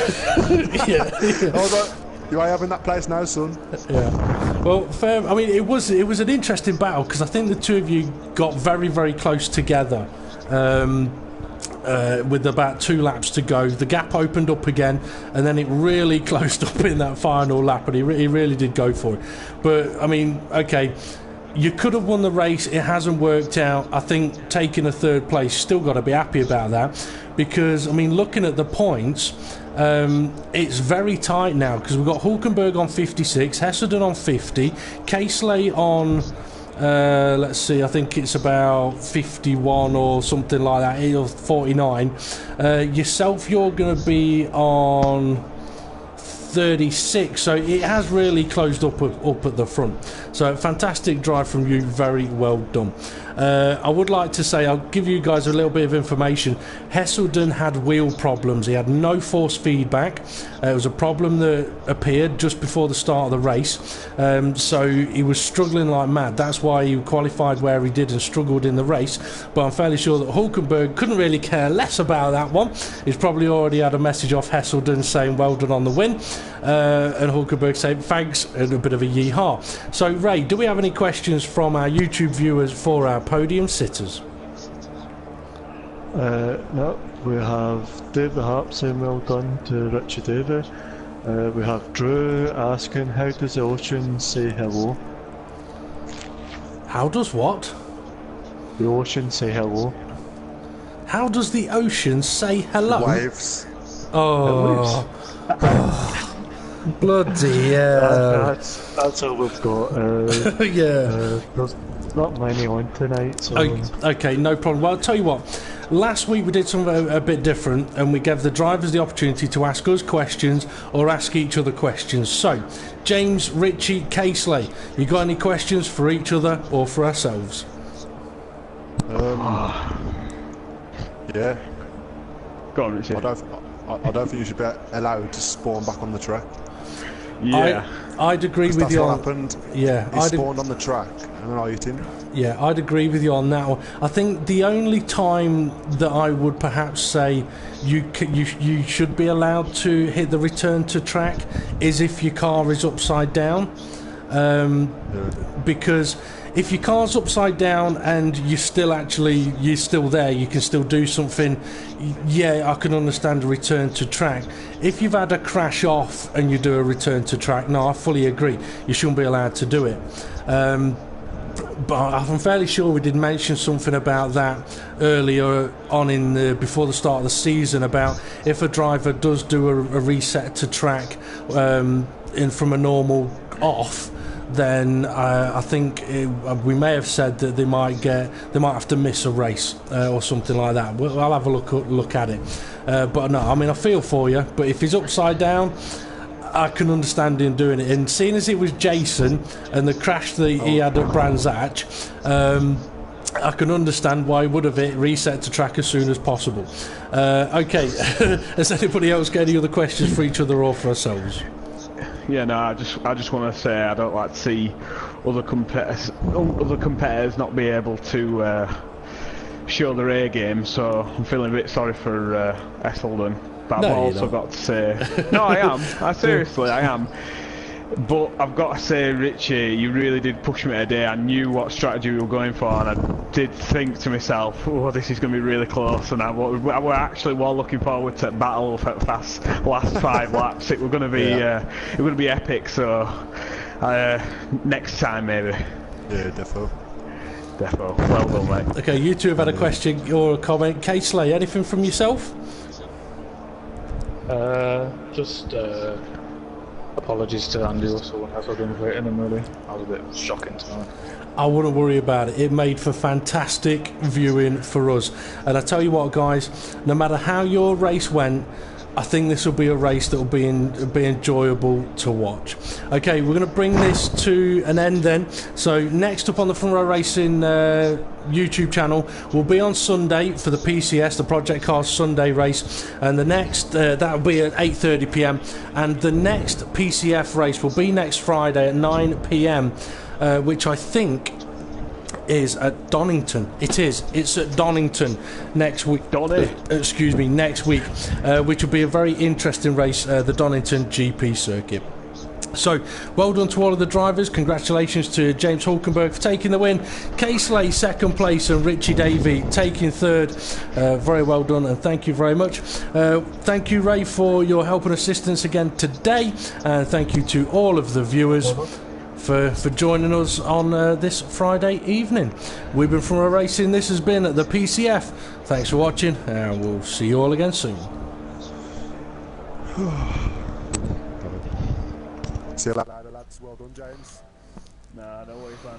yeah. I was like, you ain't having that place now, son. Yeah. Well, fair. I mean, it was an interesting battle because I think the two of you got very, very close together. With about 2 laps to go, the gap opened up again, and then it really closed up in that final lap, and he really did go for it. But I mean, okay, you could have won the race. It hasn't worked out. I think taking a 3rd place, still got to be happy about that, because I mean, looking at the points, it's very tight now because we've got Hulkenberg on 56, Hesselden on 50, Casely on let's see, I think it's about 51 or something like that, or 49. Yourself, you're going to be on 36, so it has really closed up at the front. So fantastic drive from you, very well done. I would like to say, I'll give you guys a little bit of information. Hesselden had wheel problems. He had no force feedback. It was a problem that appeared just before the start of the race, so he was struggling like mad. That's why he qualified where he did and struggled in the race. But I'm fairly sure that Hulkenberg couldn't really care less about that one. He's probably already had a message off Hesselden saying well done on the win, and Hulkenberg saying thanks and a bit of a yee-haw. So Ray, do we have any questions from our YouTube viewers for our podium sitters? No, we have Dave the Harp saying well done to Richie Davey. We have Drew asking, how does the ocean say hello? How does what? The ocean say hello. How does the ocean say hello? Waves. Oh, bloody hell. That's all we've got. Yeah. There's not many on tonight, so... Okay, no problem. Well, I'll tell you what. Last week we did something a bit different, and we gave the drivers the opportunity to ask us questions or ask each other questions. So, James, Richie, Casely, you got any questions for each other or for ourselves? Yeah. Go on, Richie. I don't think you should be allowed to spawn back on the track. Yeah. I'd agree with That's you what on... happened. Yeah, He spawned on the track and then I hit him. Yeah, I'd agree with you on that one. I think the only time that I would perhaps say you should be allowed to hit the return to track is if your car is upside down, because if your car's upside down and you're still there, you can still do something. Yeah, I can understand a return to track. If you've had a crash off and you do a return to track, no, I fully agree. You shouldn't be allowed to do it. But I'm fairly sure we did mention something about that earlier on before the start of the season, about if a driver does do a reset to track from a normal off, then I think we may have said that they might have to miss a race or something like that. I'll have a look at it. But no, I mean, I feel for you. But if he's upside down, I can understand him doing it. And seeing as it was Jason and the crash that he had at Brands Hatch, I can understand why he would have reset to track as soon as possible. Okay, has anybody else got any other questions for each other or for ourselves? Yeah, no, I just want to say I don't like to see other competitors not be able to show their A game, so I'm feeling a bit sorry for Hesselden. But I've also got to say, no, I am. Seriously, I am. But I've got to say, Richie, you really did push me today. I knew what strategy we were going for, and I did think to myself, "Oh, this is going to be really close." And I were actually looking forward to battle for fast last 5 laps. It was going to be, epic. So next time, maybe. Yeah, defo. Well done, mate. Okay, you two have had a question or a comment. Casely, anything from yourself? Just apologies to Andy Russell and Hesselden for hitting him, really. That was a bit shocking to me. I wouldn't worry about it. It made for fantastic viewing for us. And I tell you what, guys, no matter how your race went, I think this will be a race that will be enjoyable to watch. Okay, we're going to bring this to an end then. So next up on the Front Row Racing YouTube channel will be on Sunday for the PCS, the Project Cars Sunday race, and the next that will be at 8:30 p.m. and the next PCF race will be next Friday at 9 p.m. Which I think is at Donington. It's at Donington next week. Next week, which will be a very interesting race, the Donington GP circuit. So, well done to all of the drivers. Congratulations to James Hulkenberg for taking the win, Casely second place, and Richie Davey taking third. Very well done, and thank you very much. Thank you, Ray, for your help and assistance again today, and thank you to all of the viewers for joining us on this Friday evening. We've been From a Racing. This has been the PCF. Thanks for watching, and we'll see you all again soon. See you later, lads. Well done, James. Nah, no worries, man.